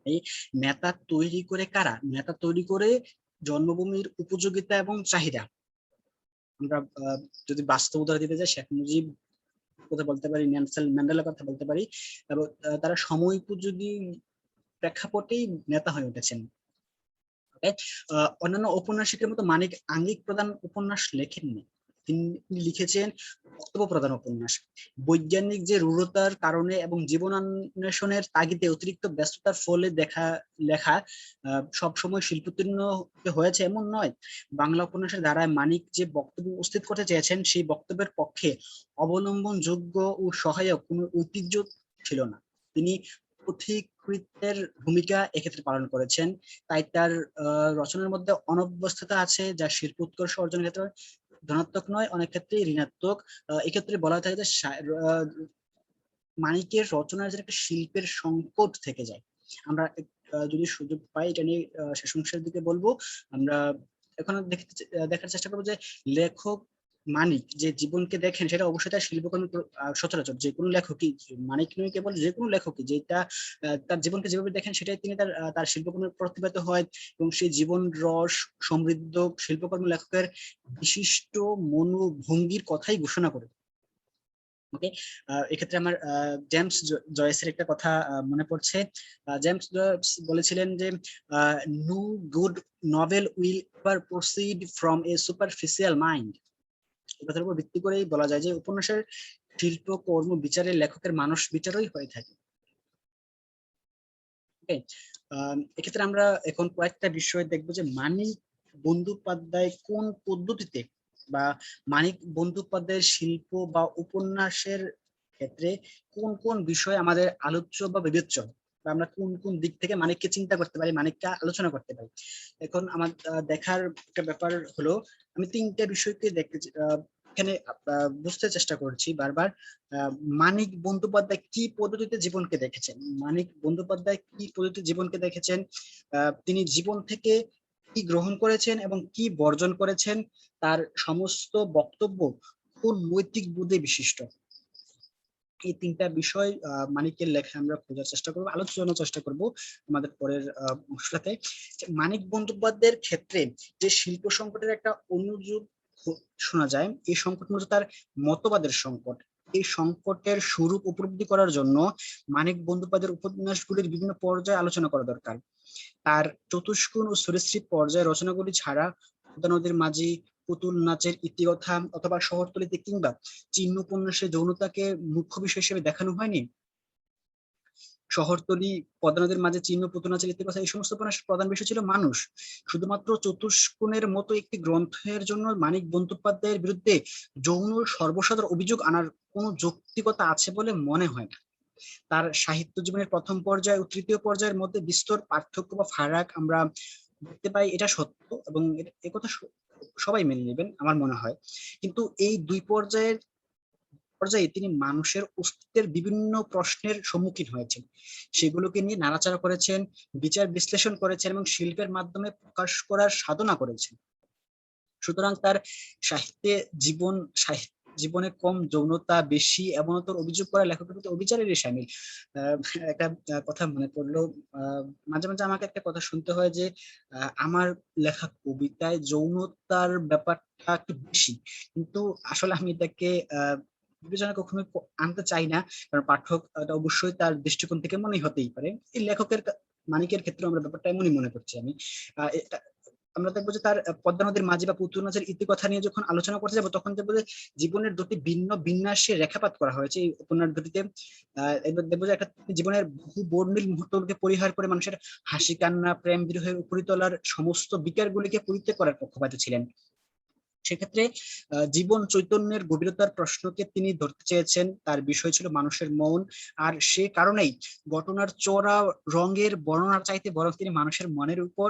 [SPEAKER 1] এই নেতা তৈরি করে কারা? নেতা তৈরি করে জন্মভূমির উপযোগিতা এবং চাহিদা। আমরা যদি বাস্তব উদাহরণ দিতে যাই, শেখ মুজিব কথা বলতে পারি, নেলসন ম্যান্ডেলার কথা বলতে পারি, এবং তারা সময় উপযোগী প্রেক্ষাপটেই নেতা হয়ে উঠেছেন। অন্যান্য ঔপন্যাসিকের মতো মানিক আঙ্গিক প্রধান উপন্যাস লেখেননি। তিনি লিখেছেন বক্তব্য প্রধান উপন্যাস। বৈজ্ঞানিক যে রূঢ়তার কারণে এবং জীবনান্বেষণের তাগিদে অতিরিক্ত ব্যস্ততার ফলে লেখা সবসময় শিল্পোত্তীর্ণ হয়েছে এমন নয়। বাংলা উপন্যাসের ধারায় মানিক যে বক্তব্য উপস্থিত করতে চেয়েছেন, সেই বক্তব্যের পক্ষে অবলম্বনযোগ্য ও সহায়ক কোনো ঐতিহ্য ছিল না। তিনি পথিকৃতের ভূমিকা এক্ষেত্রে পালন করেছেন। তাই তার রচনার মধ্যে অনভ্যস্ততা আছে, যা শিল্প উৎকর্ষ অর্জনের ক্ষেত্রে ধনাত্মক নয়, অনেক ক্ষেত্রে ঋণাত্মক। এক্ষেত্রে বলা থাকে যে মানিকের রচনার যে একটা শিল্পের সংকট থেকে যায়। আমরা যদি সুযোগ পাই এটা নিয়ে শেষ অংশের দিকে বলবো। আমরা এখন দেখার চেষ্টা করবো যে লেখক মানিক যে জীবনকে দেখেন, সেটা অবশ্যই তার শিল্পকর্ম সচরাচর যে কোনো লেখকই, মানিক নয় কেবল, যে কোনো লেখকই যেটা তার জীবনকে যেভাবে দেখেন সেটাই তিনি তার শিল্পকর্মে প্রতিভাত হয়, এবং সেই জীবন রস সমৃদ্ধ শিল্পকর্ম লেখকের বিশিষ্ট মনোভঙ্গির কথাই ঘোষণা করে। ওকে, এক্ষেত্রে আমার জেমস জয়েসের একটা কথা মনে পড়ছে। জেমস জয়েস বলেছিলেন যে no good novel will ever proceed from a superficial mind. এই কথার উপর ভিত্তি করেই বলা যায় যে উপন্যাসের শিল্প কর্ম বিচারে লেখকের মানস বিচারই হয়ে থাকে। ওকে, এক্ষেত্রে আমরা এখন কয়েকটা বিষয় দেখবো যে মানিক বন্দ্যোপাধ্যায় কোন পদ্ধতিতে বা মানিক বন্দ্যোপাধ্যায়ের শিল্প বা উপন্যাসের ক্ষেত্রে কোন কোন বিষয় আমাদের আলোচ্য বা বিবেচ্য, বা আমরা কোন কোন দিক থেকে মানিককে চিন্তা করতে পারি, মানিককে আলোচনা করতে পারি। এখন আমার দেখার একটা ব্যাপার হলো, আমি তিনটা বিষয়কে দেখতে এখানে বুঝতে চেষ্টা করছি বারবার। মানিক বন্দ্যোপাধ্যায় কি পদ্ধতিতে জীবনকে দেখেছেন, মানিক বন্দ্যোপাধ্যায় কি পদ্ধতিতে জীবনকে দেখেছেন, তিনি জীবন থেকে কি গ্রহণ করেছেন এবং কি বর্জন করেছেন, তার সমস্ত বক্তব্য কোন নৈতিক বোধে বিশিষ্ট। এই তিনটা বিষয় মানিকের লেখা আমরা খোঁজার চেষ্টা করবো, আলোচনার চেষ্টা করব আমাদের পরের অংশটাতে। মানিক বন্দ্যোপাধ্যায়ের ক্ষেত্রে যে শিল্প সংকটের একটা অনুযোগ শোনা যায়, এই সংকট মূলত তার মতবাদের সংকট। এই সংকটের স্বরূপ উপলব্ধি করার জন্য মানিক বন্দ্যোপাধ্যায়ের উপন্যাসগুলির বিভিন্ন পর্যায়ে আলোচনা করা দরকার। তার চতুষ্কোণ ও সরীসৃপ পর্যায়ে রচনাগুলি ছাড়া পদ্মা নদীর মাঝি, পুতুল নাচের ইতিকথা অথবা শহরতলিতে কিংবা চিহ্ন উপন্যাসে যৌনতাকে মুখ্য বিষয় হিসেবে দেখানো হয়নি। শহরতলি, পদ্মা নদীর মাঝে চিহ্ন, পুতুল নাচের ইতিকথা, এই সমস্ত উপন্যাসের প্রধান বিষয় ছিল মানুষ। শুধুমাত্র চতুষ্কোণের মতো একটি গ্রন্থের জন্য মানিক বন্দ্যোপাধ্যায়ের বিরুদ্ধে যৌন সর্বসাধারণ অভিযোগ আনার কোনো যৌক্তিকতা আছে বলে মনে হয় না। তার সাহিত্য জীবনের প্রথম পর্যায় ও তৃতীয় পর্যায়ের মধ্যে বিস্তর পার্থক্য বা ফারাক আমরা দেখতে পাই, এটা সত্য এবং একথা সবাই মেনে নেবেন আমার মনে হয়। কিন্তু এই দুই পর্যায়ে তিনি মানুষের অস্তিত্বের বিভিন্ন প্রশ্নের সম্মুখীন হয়েছেন, সেগুলোকে নিয়ে নাড়াচাড়া করেছেন, বিচার বিশ্লেষণ করেছেন এবং শিল্পের মাধ্যমে প্রকাশ করার সাধনা করেছেন। সুতরাং তার সাহিত্যে জীবনে কম যৌনতা, বেশি এমনতর অভিযোগ করা লেখকের প্রতি অবিচারেরই সামিল। একটা কথা মনে পড়লো, মাঝে মাঝে আমাকে একটা কথা শুনতে হয় যে আমার লেখা কবিতায় যৌনতার ব্যাপারটা একটু বেশি, কিন্তু আসলে আমি এটাকে বিবেচনা কখনো আনতে চাই না, কারণ পাঠক অবশ্যই তার দৃষ্টিকোণ থেকে মনে হতেই পারে। এই লেখকের মানিকের ক্ষেত্রে আমরা ব্যাপারটা এমনই মনে করছি আমি। আমরা দেখবো যে তার পদ্মা নদীর মাঝি বা পুতুল নাচের ইতিকথা নিয়ে যখন আলোচনা করতে যাবো, তখন দেখবো যে জীবনের দুটি ভিন্ন বিন্যাসে রেখাপাত করা হয়েছে এই উপন্যাস দুটিতে। এবার দেখবো যে একটা জীবনের বহু বর্ণিল মুহূর্তগুলোকে পরিহার করে মানুষের হাসি, কান্না, প্রেম, বিরহের উপরি তোলার সমস্ত বিকারগুলিকে পরিত্যাগ করার পক্ষপাতী ছিলেন। সেক্ষেত্রে জীবন চৈতন্যের গভীরতার প্রশ্নকে তিনি ধরতে চেয়েছেন, তার বিষয় ছিল মানুষের মন। আর সে কারণেই ঘটনার চড়া রঙের বর্ণনার চাইতে বরং তিনি মানুষের মনের উপর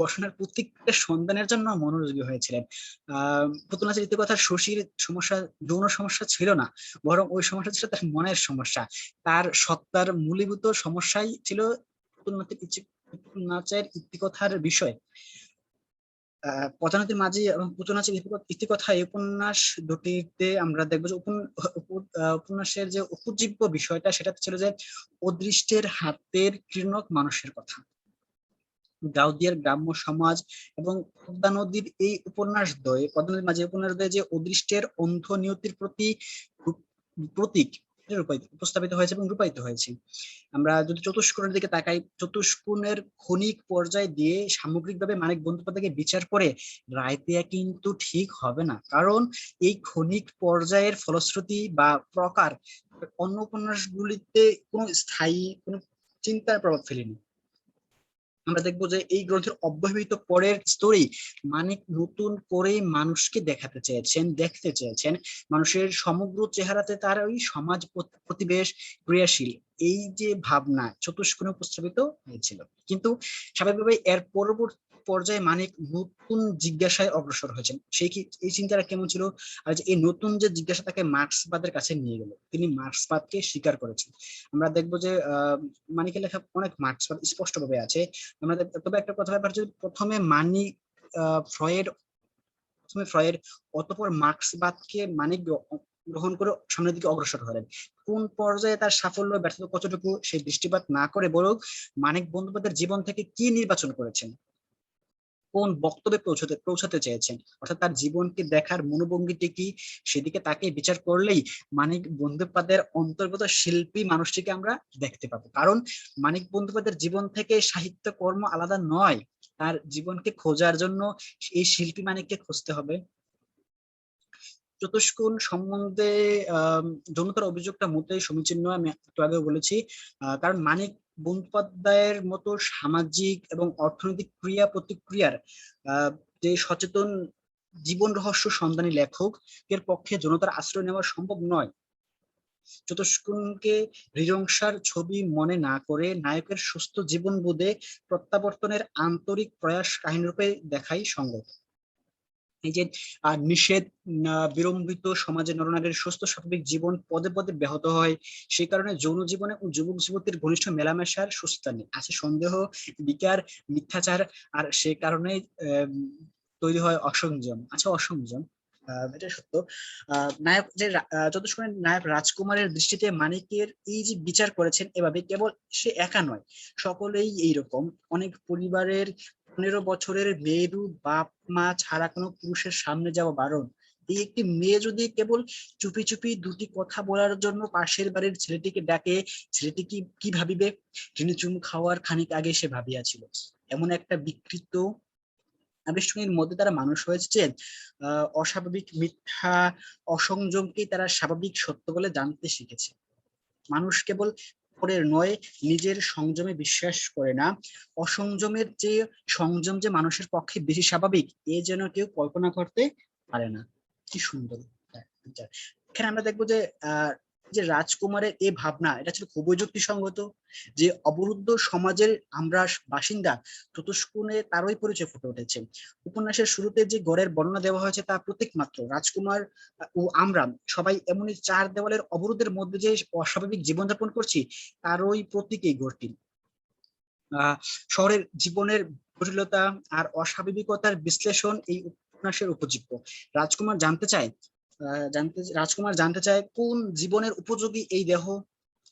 [SPEAKER 1] ঘটনার প্রত্যেকটা সন্ধানের জন্য মনোযোগী হয়েছিলেন। পুতুল নাচের ইতিকথার শশীর সমস্যা যৌন সমস্যা ছিল না, বরং ওই সমস্যা ছিল তার মনের সমস্যা। তার সত্তার মূলীভূত সমস্যাই ছিল পুতুল নাচের ইতিকথার বিষয়। পদ্মা নদীর মাঝি এবং পুতুল নাচের ইতিকথা এই উপন্যাস দুটিতে আমরা দেখবো যে উপন্যাসের যে উপজীব্য বিষয়টা, সেটা ছিল যে অদৃষ্টের হাতের কৃণক মানুষের কথা। গাউদিয়ার গ্রাম্য সমাজ এবং পদ্মা নদীর এই উপন্যাস দ্বয়ে, পদ্মা নদীর মাঝি উপন্যাস দ্বয়ে যে অদৃষ্টের অন্ধ নিয়তির প্রতি প্রতীক উপস্থাপিত হয়েছে এবং রূপায়িত হয়েছে। আমরা যদি চতুষ্কোণের দিকে তাকাই, চতুষ্কোণের ক্ষণিক পর্যায় দিয়ে সামগ্রিকভাবে মানিক বন্দ্যোপাধ্যায়কে বিচার করে রায় দেয়া কিন্তু ঠিক হবে না, কারণ এই ক্ষণিক পর্যায়ের ফলশ্রুতি বা প্রকার অন্য উপন্যাসগুলিতে কোনো স্থায়ী কোনো চিন্তার প্রভাব ফেলেনি। আমরা দেখবো যে এই গ্রন্থের অব্যবহিত পরের স্তরেই মানিক নতুন করে মানুষকে দেখাতে চেয়েছেন, দেখতে চেয়েছেন মানুষের সমগ্র চেহারাতে তার ওই সমাজ প্রতিবেশ ক্রিয়াশীল এই যে ভাবনা চতুষ্কোণে উপস্থাপিত হয়েছিল। কিন্তু স্বাভাবিকভাবে এর পরবর্তী পর্যায়ে মানিক নতুন জিজ্ঞাসায় অগ্রসর হয়েছেন। সেই কি এই চিন্তাটা কেমন ছিল? আর যে এই নতুন যে জিজ্ঞাসা তাকে মার্ক্সবাদের কাছে নিয়ে গেল, তিনি মার্ক্সবাদকে স্বীকার করেছেন। আমরা দেখবো যে মানিকের লেখা অনেক মার্ক্সবাদ স্পষ্টভাবে আছে। আমাদের তবে একটা কথা ব্যাপার যে প্রথমে মানিক ফ্রয়েড অতঃপর মার্ক্সবাদকে মানিক গ্রহণ করে সামনের দিকে অগ্রসর হলেন। কোন পর্যায়ে তার সাফল্য ব্যর্থতা কতটুকু সেই দৃষ্টিপাত না করে বরং মানিক বন্দ্যোপাধ্যায়ের জীবন থেকে কি নির্বাচন করেছেন, কোন বক্তব্যে পৌঁছাতে চেয়েছেন, অর্থাৎ তার জীবনকে দেখার মনোভঙ্গিটি কি, সেদিকে তাকে বিচার করলেই মানিক বন্দ্যোপাধ্যায়ের অন্তর্গত শিল্পী মানুষটিকে আমরা দেখতে পাবো। কারণ মানিক বন্দ্যোপাধ্যায়ের জীবন থেকে সাহিত্য কর্ম আলাদা নয়, তার জীবনকে খোঁজার জন্য এই শিল্পী মানিককে খুঁজতে হবে। চতুষ্কোণ সম্বন্ধে যৌনতার অভিযোগটা মোটেই সমীচীন নয়, আমি একটু আগেও বলেছি। কারণ মানিক বন্দ্যোপাধ্যায়ের মতো সামাজিক এবং অর্থনৈতিক ক্রিয়া প্রতিক্রিয়ার যে সচেতন জীবন রহস্য সন্ধানী লেখকের পক্ষে জনতার আশ্রয় নেওয়া সম্ভব নয়। চতুষ্কোণকে নৃশংসার ছবি মনে না করে নায়কের সুস্থ জীবনবোধে প্রত্যাবর্তনের আন্তরিক প্রয়াস কাহিনীরূপে দেখাই সঙ্গত। এই যে নিষেধ বিড়ম্বিত সমাজে নরনারীর সুস্থ স্বাভাবিক জীবন পদে পদে ব্যাহত হয়, সেই কারণে যৌন জীবনে ও যুবক যুবতীর ঘনিষ্ঠ মেলামেশার সুস্থতা নেই, আছে সন্দেহ, বিকার, মিথ্যাচার, আর সে কারণে তৈরি হয় অসংযম। আচ্ছা, অসংযম এটা সত্য। নায়ক যে চতুষ্কোণের নায়ক রাজকুমারের দৃষ্টিতে মানিকের এই যে বিচার করেছেন এভাবে, কেবল সে একা নয়, সকলেই এইরকম। অনেক পরিবারের 15 বছরের মেয়েরও বাপ মা ছাড়া কোনো পুরুষের সামনে যাওয়া বারণ। এই একটি মেয়ে যদি কেবল চুপি চুপি দুটি কথা বলার জন্য পাশের বাড়ির ছেলেটিকে ডাকে, ছেলেটি কি ভাবিবে? তিনি চুম খাওয়ার খানিক আগে সে ভাবিয়াছিল। এমন একটা বিকৃত আবেষ্টনীর মধ্যে তারা মানুষ হয়েছে। অস্বাভাবিক মিথ্যা অসংযমকে তারা স্বাভাবিক সত্য বলে জানতে শিখেছে। মানুষ কেবল পরের নয়, নিজের সংযমে বিশ্বাস করে না। অসংযমের যে সংযম যে মানুষের পক্ষে বেশি স্বাভাবিক, এ যেন কেউ কল্পনা করতে পারে না। কি সুন্দর। এখানে আমরা দেখবো যে যে রাজকুমারের এই ভাবনা, এটা ছিল খুবই যুক্তিসঙ্গত। যে অবরুদ্ধ সমাজের আমরা বাসিন্দা, চতুষ্কোণে তারই পরিচয় ফুটে উঠেছে। উপন্যাসের শুরুতে যে গড়ের বর্ণনা দেওয়া হয়েছে তা প্রতীক মাত্র। রাজকুমার ও আমরা সবাই এমনই চার দেওয়ালের অবরোধের মধ্যে যে অস্বাভাবিক জীবনযাপন করছি, তারই প্রতীক এই গড়টি। শহরের জীবনের জটিলতা আর অস্বাভাবিকতার বিশ্লেষণ এই উপন্যাসের উপযোগ্য। রাজকুমার জানতে চায় কোন জীবনের উপযোগী এই দেহ,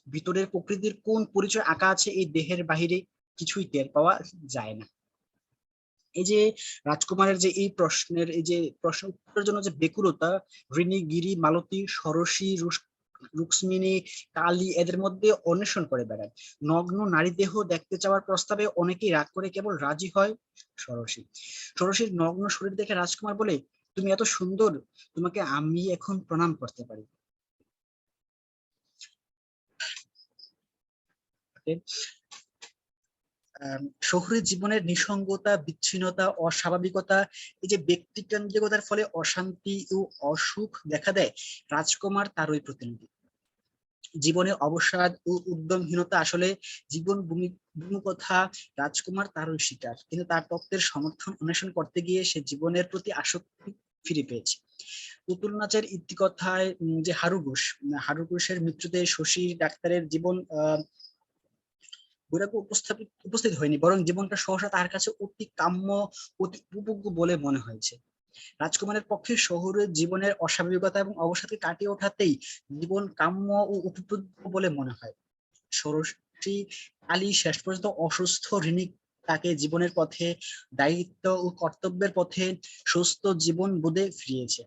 [SPEAKER 1] ভিতরের প্রকৃতির কোন পরিচয় আঁকা আছে এই দেহের বাহিরে, কিছুই টের পাওয়া যায় না। এই যে রাজকুমারের যে এই প্রশ্নের, এই যে প্রশ্ন উত্তরের জন্য যে বেকুলতা, ঋণী, গিরি, মালতী, ষোড়শী, রুক্মিণী, কালী এদের মধ্যে অন্বেষণ করে বেড়ায়। নগ্ন নারী দেহ দেখতে চাওয়ার প্রস্তাবে অনেকেই রাগ করে, কেবল রাজি হয় ষোড়শীর নগ্ন শরীর দেখে রাজকুমার বলে, তুমি এত সুন্দর, তোমাকে আমি এখন প্রণাম করতে পারি। শহুরে জীবনের নিঃসঙ্গতা, বিচ্ছিন্নতা, অস্বাভাবিকতা, এই যে ব্যক্তিকেন্দ্রিকতার ফলে অশান্তি ও অসুখ দেখা দেয়, রাজকুমার তারই প্রতিনিধি। জীবনে অবসাদ ও উদ্যমহীনতা আসলে জীবন বিমুখতা, রাজকুমার তারই শিকার। কিন্তু তার তত্ত্বের সমর্থন অন্বেষণ করতে গিয়ে সে জীবনের প্রতি আসক্তি ফিরে পেয়েছে। পুতুল নাচের ইতিকথায় যে হারুঘোষের মৃত্যুতে শশী ডাক্তারের জীবন বৈরাগ্য উপস্থিত হয়নি, বরং জীবনটা সহসা তার কাছে অতি কাম্য, অতি উপভোগ্য বলে মনে হয়েছে। রাজকুমারের পক্ষে শহুরের জীবনের অস্বাভাবিকতা এবং অবসাদকে কাটিয়ে ওঠাতেই জীবন কাম্য ও উপভোগ্য বলে মনে হয়। ষোড়শী কালী শেষ পর্যন্ত অসুস্থ ঋণী তাকে জীবনের পথে, দায়িত্ব ও কর্তব্যের পথে সুস্থ জীবন বোধে ফিরিয়েছে।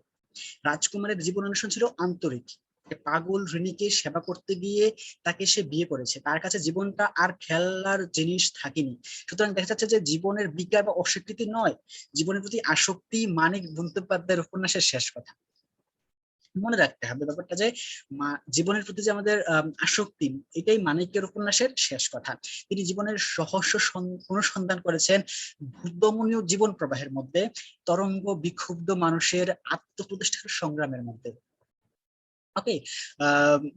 [SPEAKER 1] রাজকুমারের জীবন অনুষ্ঠান ছিল আন্তরিক। পাগল ঋণীকে সেবা করতে গিয়ে তাকে সে বিয়ে করেছে, তার কাছে জীবনটা আর খেলার জিনিস থাকেনি। সুতরাং দেখা যাচ্ছে যে জীবনের বিকার বা অস্বীকৃতি নয়, জীবনের প্রতি আসক্তি মানিক বন্দ্যোপাধ্যায়ের উপন্যাসের শেষ কথা। মনে রাখতে হবে ব্যাপারটা যে জীবনের প্রতি যে আমাদের আসক্তি, এটাই মানিকের উপন্যাসের শেষ কথা। তিনি জীবনের রহস্য অনুসন্ধান করেছেন বুদ্ধমনীয় জীবন প্রবাহের মধ্যে, তরঙ্গ বিক্ষুব্ধ মানুষের আত্মপ্রতিষ্ঠার সংগ্রামের মধ্যে। ওকে,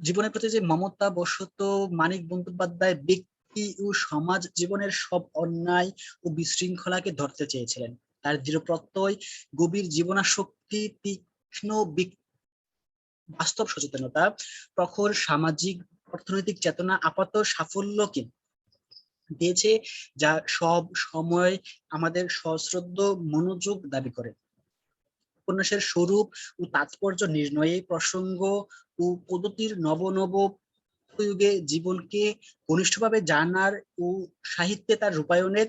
[SPEAKER 1] জীবনের প্রতি যে মমতা বশত মানিক বন্দ্যোপাধ্যায় ব্যক্তি ও সমাজ জীবনের সব অন্যায় ও বিশৃঙ্খলাকে ধরতে চেয়েছিলেন। তার দৃঢ় প্রত্যয়, গভীর জীবনাসক্তি, তীক্ষ্ণ বাস্তব সচেতনতা, প্রখর সামাজিক অর্থনৈতিক চেতনা আপাত সাফল্যকে দিয়েছে, যা সব সময় আমাদের সশ্রদ্ধ মনোযোগ দাবি করে। উপন্যাসের স্বরূপ ও তাৎপর্য নির্ণয়ে, প্রসঙ্গ ও পদ্ধতির নব নব প্রয়োগে, জীবনকে ঘনিষ্ঠভাবে জানার ও সাহিত্যে তার রূপায়ণের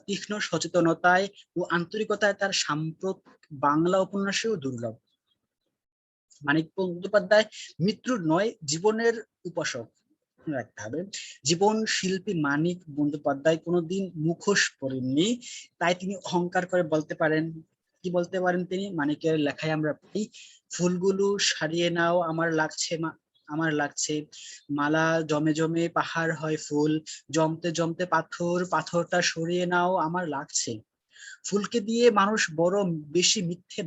[SPEAKER 1] তীক্ষ্ণ সচেতনতায় ও আন্তরিকতায় তার সাম্প্রতিক বাংলা উপন্যাসেও দুর্লভ। মানিক বন্দ্যোপাধ্যায় মৃত্যুর নয়, জীবনের উপাসক রাখতে হবে। জীবন শিল্পী মানিক বন্দ্যোপাধ্যায় কোনোদিন মুখোশ পরেননি, তাই তিনি অহংকার করে বলতে পারেন, কি বলতে পারেন তিনি মানিকের লেখায় আমরা পাই, ফুলগুলো সারিয়ে নাও আমার লাগছে, মালা জমে জমে পাহাড় হয় ফুল, জমতে জমতে পাথরটা সরিয়ে নাও আমার লাগছে, ফুলকে দিয়ে মানুষ বড় বেশি মিথ্যে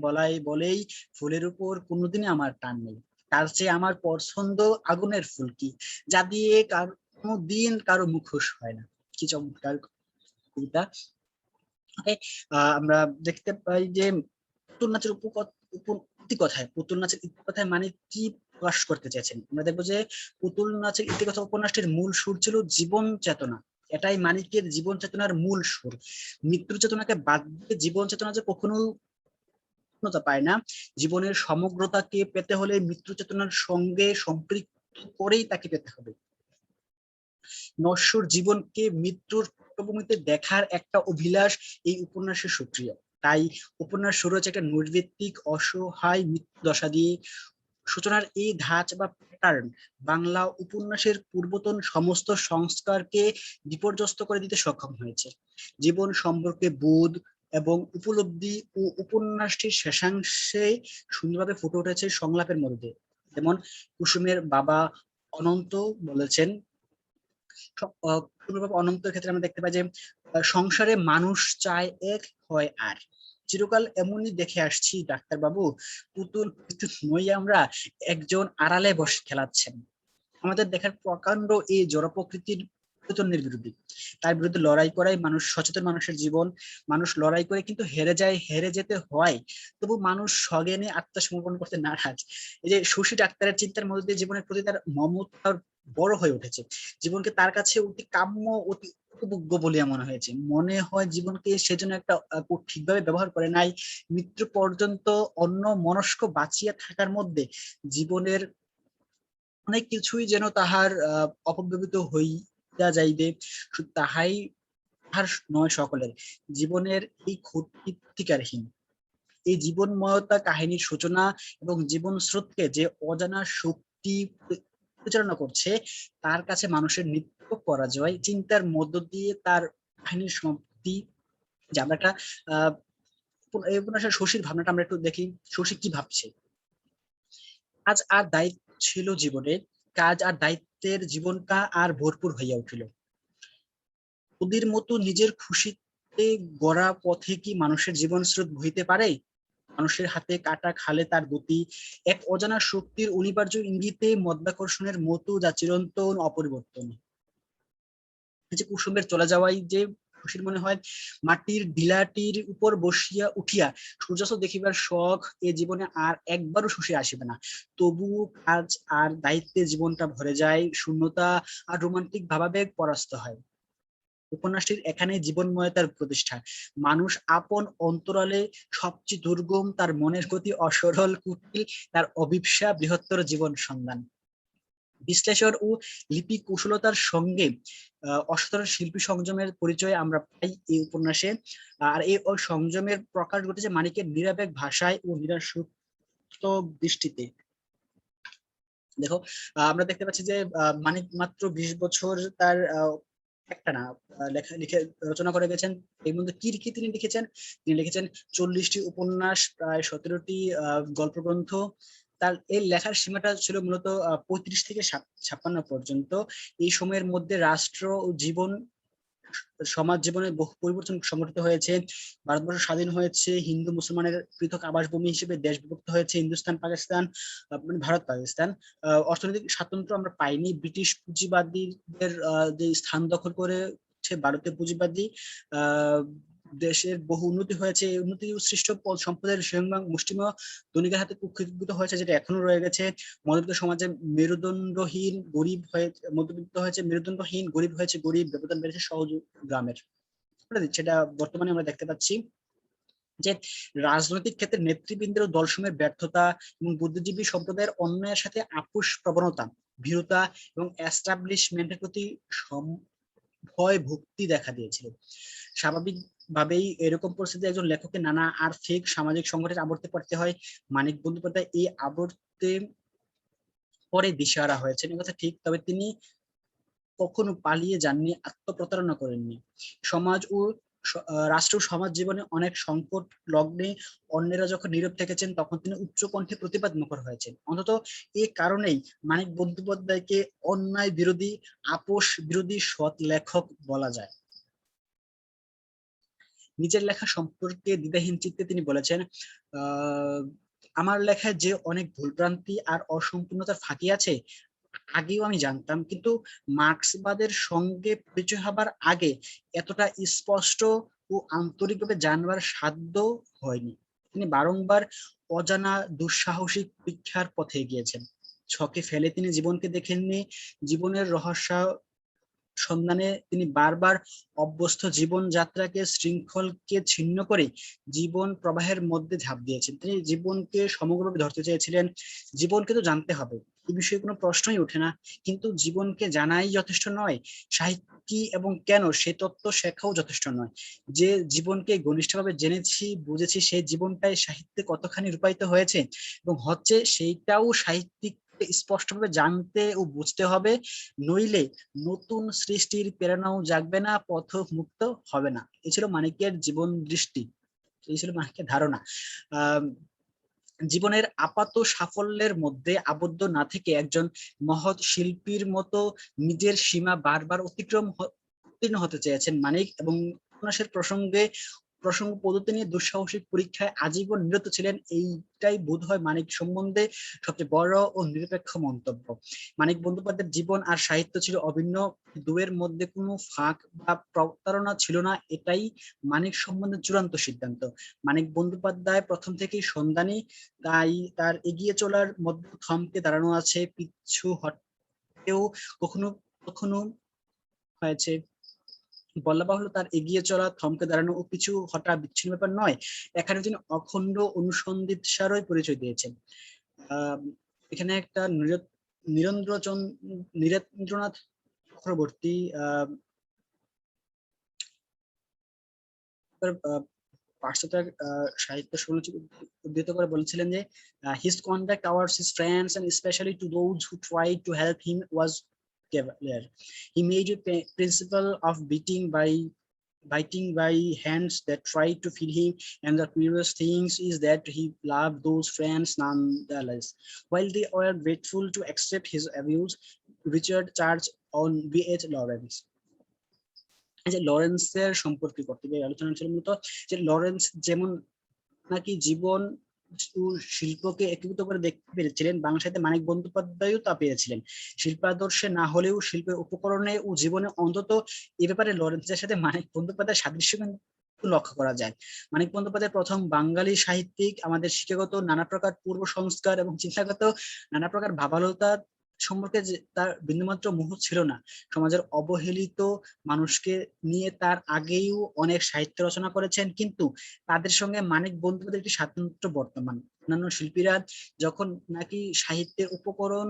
[SPEAKER 1] বলেই ফুলের উপর কোনোদিনই আমার টান নেই। তার চেয়ে আমার পছন্দ আগুনের ফুলকি, যা দিয়ে কোনোদিন কারো মুখোশ হয় না। কি চমৎকার কবিতা। আমরা দেখতে পাই যে পুতুল নাচের পুতুল নাচের ইতিকথায় মানে কি প্রকাশ করতে চাইছেন। আমরা দেখবো যে পুতুল নাচের ইতিকথা উপন্যাসটির মূল সুর ছিল জীবন চেতনা। এটাই মানিকের জীবন চেতনার মূল সুর। মৃত্যু চেতনাকে বাদ দিয়ে জীবন চেতনা যে কখনো পায় না। জীবনের সমগ্রতাকে পেতে হলে মৃত্যু চেতনার সঙ্গে সম্পৃক্ত করেই তাকে পেতে হবে। নশ্বর জীবনকে মৃত্যুর পটভূমিতে দেখার একটা অভিলাষ এই উপন্যাসের সক্রিয়। তাই উপন্যাস শুরু হচ্ছে একটা নৈর্ব্যক্তিক অসহায় মৃত্যু দশা দিয়ে। সূচনার এই ধাঁচ বা প্যাটার্ন বাংলা উপন্যাসের পূর্বতন সমস্ত সংস্কারকে বিপর্যস্ত করে দিতে সক্ষম হয়েছে। জীবন সম্পর্কে বোধ এবং উপলব্ধি ও উপন্যাসটির শেষাংশে সুন্দরভাবে ফুটে উঠেছে সংলাপের মধ্যে। যেমন কুসুমের বাবা অনন্ত বলেছেন, অনন্তের ক্ষেত্রে আমরা দেখতে পাই যে সংসারে মানুষ চায় এক, হয় আর। চিরকাল এমনই দেখে আসছি ডাক্তারবাবু, পুতুল নই আমরা, একজন আড়ালে বসে খেলাচ্ছেন। আমাদের দেখার প্রকাণ্ড এই জড় প্রকৃতির চৈতন্যের বিরুদ্ধে, তার বিরুদ্ধে লড়াই করাই মানুষ, সচেতন মানুষের জীবন। মানুষ লড়াই করে কিন্তু হেরে যায়, হেরে যেতে হয়, তবু মানুষ সজ্ঞানে আত্মসমর্পণ করতে নারাজ। এই যে শশী ডাক্তারের চিন্তার মধ্যে দিয়ে জীবনের প্রতি তার মমতা বড় হয়ে উঠেছে। জীবনকে তার কাছে অতি কাম্য, অতি উপভোগ্য বলিয়া মনে হয়েছে। মনে হয় জীবনকে সেজন্য একটা ঠিকভাবে ব্যবহার করে নাই। মৃত্যু পর্যন্ত অন্য মনস্ক বাঁচিয়া থাকার মধ্যে জীবনের অনেক কিছুই যেন তাহার অপব্যবহৃত হইয়া যাইবে, তাহাই তাহার নয় সকলের। জীবনের এই ক্ষতি প্রতিকারহীন এই জীবনময়তা কাহিনীর সূচনা এবং জীবন স্রোতকে যে অজানা শক্তি পরিচালনা করছে, তার কাছে মানুষের নিত্য পরাজয় চিন্তার মধ্য দিয়ে তার কাহিনীর সমাপ্তি। যে আমরা একটা এই উপন্যাসের শশীর ভাবনাটা আমরা একটু দেখি, শশী কি ভাবছে। আজ আর দায়িত্ব ছিল জীবনে, কাজ আর দায়িত্বের জীবনটা আর ভরপুর হইয়া উঠিল। ওদের মতো নিজের খুশিতে গড়া পথে কি মানুষের জীবন স্রোত বহিতে পারে? মানুষের হাতে কাটা খালে তার গতি, এক অজানা শক্তির অনিবার্য ইঙ্গিতে মধ্যাকর্ষণের মতো যা চিরন্তন অপরিবর্তন। যে কুসুমের চলে যাওয়াই যে খুশির মনে হয়, মাটির ঢিলাটির উপর বসিয়া উঠিয়া সূর্যাস্ত দেখিবার শখ এ জীবনে আর একবারও শশী আসিবে না। তবু কাজ আর দায়িত্বে জীবনটা ভরে যায়, শূন্যতা আর রোমান্টিক ভাবাবেগ পরাস্ত হয়। উপন্যাসটির এখানে জীবনময়তার প্রতিষ্ঠা। মানুষ আপন অন্তরালে সবচেয়ে দুর্গম, তার মনের গতি অসরল কুটিল, তার অভিপ্সা বৃহত্তর জীবন সন্ধান। বিশ্লেষণ ও লিপি কুশলতার সঙ্গে অসাধারণ শিল্পী সংযমের পরিচয় আমরা পাই এই উপন্যাসে। আর এই সংযমের প্রকাশ ঘটেছে মানিকের নিরাবেগ ভাষায় ও নিরাসক্ত দৃষ্টিতে। দেখো, আমরা দেখতে পাচ্ছি যে মানিক মাত্র 20 বছর তার একটা না লেখা লিখে রচনা করে গেছেন। এর মধ্যে কি কি তিনি লিখেছেন? তিনি লিখেছেন 40টি উপন্যাস, প্রায় 17টি গল্প গ্রন্থ। তার এই লেখার সীমাটা ছিল মূলত 35 থেকে 56 পর্যন্ত। এই সময়ের মধ্যে রাষ্ট্র ও জীবন, সমাজ জীবনে বহু পরিবর্তন সংঘটিত হয়েছে। ভারতবর্ষ স্বাধীন হয়েছে, হিন্দু মুসলমানের পৃথক আবাসভূমি হিসেবে দেশ বিভক্ত হয়েছে, হিন্দুস্তান পাকিস্তান, মানে ভারত পাকিস্তান। অর্থনৈতিক স্বাতন্ত্র্য আমরা পাইনি। ব্রিটিশ পুঁজিবাদীদের যে স্থান দখল করেছে ভারতীয় পুঁজিবাদী, দেশের বহু উন্নতি হয়েছে। এই উন্নতি সৃষ্ট সম্পদের মুষ্টিমেয় ধনীদের হাতে কুক্ষিগত হয়েছে, যেটা এখনো রয়ে গেছে। মধ্যবিত্ত সমাজে মেরুদণ্ডহীন গরিব হয়ে, মধ্যবিত্ত হয়েছে মেরুদণ্ডহীন, গরিব হয়েছে গরিব, ব্যবধান বেড়েছে সহজ গ্রামের। সেটা বর্তমানে আমরা দেখতে পাচ্ছি যে রাজনৈতিক ক্ষেত্রে নেতৃবৃন্দের ও দলসমূহের ব্যর্থতা এবং বুদ্ধিজীবী সম্প্রদায়ের অন্যায়ের সাথে আপোষ প্রবণতা, ভীরুতা এবং এস্টাবলিশমেন্টের প্রতি ভয় ভক্তি দেখা দিয়েছিল। স্বাভাবিকভাবেই এরকম পরিস্থিতিতে একজন লেখককে নানা আর্থিক সামাজিক সংকটের আবর্তে পড়তে হয়। মানিক বন্দ্যোপাধ্যায় এই আবর্তে পরে দিশেহারা হয়েছেন, এ কথা ঠিক। তবে তিনি কখনো পালিয়ে যাননি, আত্মপ্রতারণা করেননি। সমাজ ও রাষ্ট্র সমাজ জীবনে অনেক সংকট লগ্নে অন্যেরা যখন নীরব থেকেছেন, তখন তিনি উচ্চ কণ্ঠে প্রতিবাদ মুখর হয়েছেন। অন্তত এই কারণেই মানিক বন্দ্যোপাধ্যায়কে অন্যায় বিরোধী, আপোষ বিরোধী সৎ লেখক বলা যায়। নিজের লেখা সম্পর্কে দ্বিধাহীন চিত্তে তিনি বলেছেন, আমার লেখায় যে অনেক ভুলভ্রান্তি আর অসম্পূর্ণতার ফাঁকি আছে আগেও আমি জানতাম, কিন্তু মার্ক্সবাদের সঙ্গে পরিচয় হবার আগে এতটা স্পষ্ট ও আন্তরিকভাবে জানবার সাধ্য হয়নি। তিনি বারংবার অজানা দুঃসাহসিক পরীক্ষার পথে এগিয়েছেন। ছকে ফেলে তিনি জীবনকে দেখেননি, জীবনের রহস্য সন্ধানে তিনি বারবার অভ্যস্ত জীবনযাত্রাকে শৃঙ্খলকে ছিন্ন করে জীবন প্রবাহের মধ্যে ঝাঁপ দিয়েছেন। তিনি জীবনকে সমগ্রভাবে ধরতে চেয়েছিলেন। জীবনকে তো জানতে হবে, এই বিষয়ে কোনো প্রশ্নই ওঠে না, কিন্তু জীবনকে জানাই যথেষ্ট নয়, সাহিত্য কি এবং কেন সে তত্ত্ব শেখাও যথেষ্ট নয়। যে জীবনকে ঘনিষ্ঠভাবে জেনেছি বুঝেছি সেই জীবনটাই সাহিত্যে কতখানি রূপায়িত হয়েছে এবং হচ্ছে সেইটাও সাহিত্যিক স্পষ্টভাবে জানতে ও বুঝতে হবে, নইলে নতুন সৃষ্টির প্রেরণাও জাগবে না, পথ মুক্ত হবে না। এই ছিল মানিকের জীবন দৃষ্টি, এই ছিল মানিকের ধারণা। জীবনের আপাত সাফল্যের মধ্যে আবদ্ধ না থেকে একজন মহৎ শিল্পীর মতো নিজের সীমা বারবার উত্তীর্ণ হতে চেয়েছেন মানিক, এবং উপন্যাসের প্রসঙ্গ পদ্ধতি নিয়ে দুঃসাহসিক পরীক্ষায় আজীবন নিরত ছিলেন। এইটাই বোধ হয় মানিক সম্বন্ধে সবচেয়ে বড় ও নিরপেক্ষ মন্তব্য। মানিক বন্দ্যোপাধ্যায়ের জীবন আর সাহিত্য ছিল অভিন্ন, দুয়ের মধ্যে কোনো ফাঁক বা প্রতারণা ছিল না, এটাই মানিক সম্বন্ধে চূড়ান্ত সিদ্ধান্ত। মানিক বন্দ্যোপাধ্যায় প্রথম থেকেই সন্ধানী, তাই তার এগিয়ে চলার মধ্যে থমকে দাঁড়ানো আছে, পিছু হটেও কখনো কখনো হয়েছে। বলা বাহুল্য তার এগিয়ে চলা, থমকে দাঁড়ানো ও পিছু হটা বিচ্ছিন্ন ব্যাপার নয়, এখানে যিনি অখণ্ড অনুসন্ধিৎসারই পরিচয় দিয়েছেন। এখানে একটা নীরেন্দ্রনাথ চক্রবর্তী পাশ্চাত্যের সাহিত্য সমালোচক উদ্ধৃত করে বলেছিলেন যে his conduct towards his friends and especially to those who tried to help him was cavalier. He made a principle of biting by hands that tried to feed him, and the curious thing is that he loved those friends nonetheless. While they were grateful to accept his abuse, Richard charged on B.H. Lawrence. যে লরেন্সের সম্পর্কে করতে গিয়ে আলোচনা ছিল মূলত যে লরেন্স যেমন নাকি জীবন ও শিল্পকে একীভূত করে দেখতে পেরেছিলেন, বাংলা সাহিত্যে মানিক বন্দ্যোপাধ্যায়ও তা পেরেছিলেন। শিল্পাদর্শে না হলেও শিল্পের উপকরণে ও জীবনে অন্তত এ ব্যাপারে লরেন্সের সাথে মানিক বন্দ্যোপাধ্যায়ের সাদৃশ্য কিন্তু লক্ষ্য করা যায়। মানিক বন্দ্যোপাধ্যায় প্রথম বাঙালি সাহিত্যিক, আমাদের শিক্ষাগত নানা প্রকার পূর্ব সংস্কার এবং চিন্তাগত নানা প্রকার ভাবালতা সম্পর্কে তার বিন্দুমাত্র মোহ ছিল না। সমাজের অবহেলিত মানুষকে নিয়ে তার আগেও অনেক সাহিত্য রচনা করেছেন, কিন্তু তাদের সঙ্গে মানিক বন্দ্যোপাধ্যায়ের একটি স্বাতন্ত্র্য বর্তমান। অন্যান্য শিল্পীরা যখন নাকি সাহিত্যের উপকরণ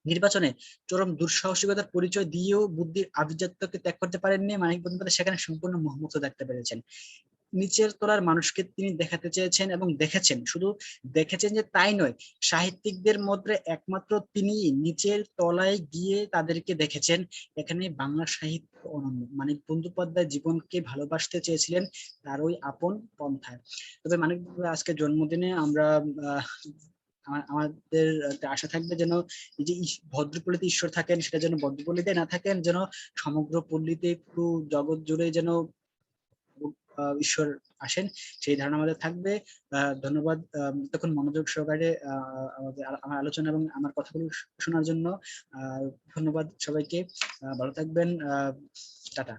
[SPEAKER 1] নির্বাচনে চরম দুঃসাহসিকতার পরিচয় দিয়েও বুদ্ধির আভিজাত্যকে ত্যাগ করতে পারেননি, মানিক বন্দ্যোপাধ্যায় সেখানে সম্পূর্ণ মোহমুক্ত দেখতে পেরেছেন। নিচের তলার মানুষকে তিনি দেখাতে চেয়েছেন এবং দেখেছেন, শুধু দেখেছেন যে তাই নয়, সাহিত্যিকদের মধ্যে একমাত্র তিনি নিচের তলায় গিয়ে তাদেরকে দেখেছেন। এখানে বাংলা সাহিত্য অনন্য। মানিক বন্দ্যোপাধ্যায় জীবনকে ভালোবাসতে চেয়েছিলেন তার ওই আপন পন্থায়। তবে মানিক আজকে জন্মদিনে আমরা আমাদের আশা থাকবে যেন এই যে ভদ্রপল্লীতে ঈশ্বর থাকেন সেটা যেন ভদ্রপল্লীতে না থাকেন, যেন সমগ্র পল্লীতে পুরো জগৎ জুড়ে যেন ঈশ্বর আসেন, সেই ধারণা আমাদের থাকবে। ধন্যবাদ তখন মনোযোগ সহকারে আমার আলোচনা এবং আমার কথাগুলো শোনার জন্য। ধন্যবাদ সবাইকে, ভালো থাকবেন, টাটা।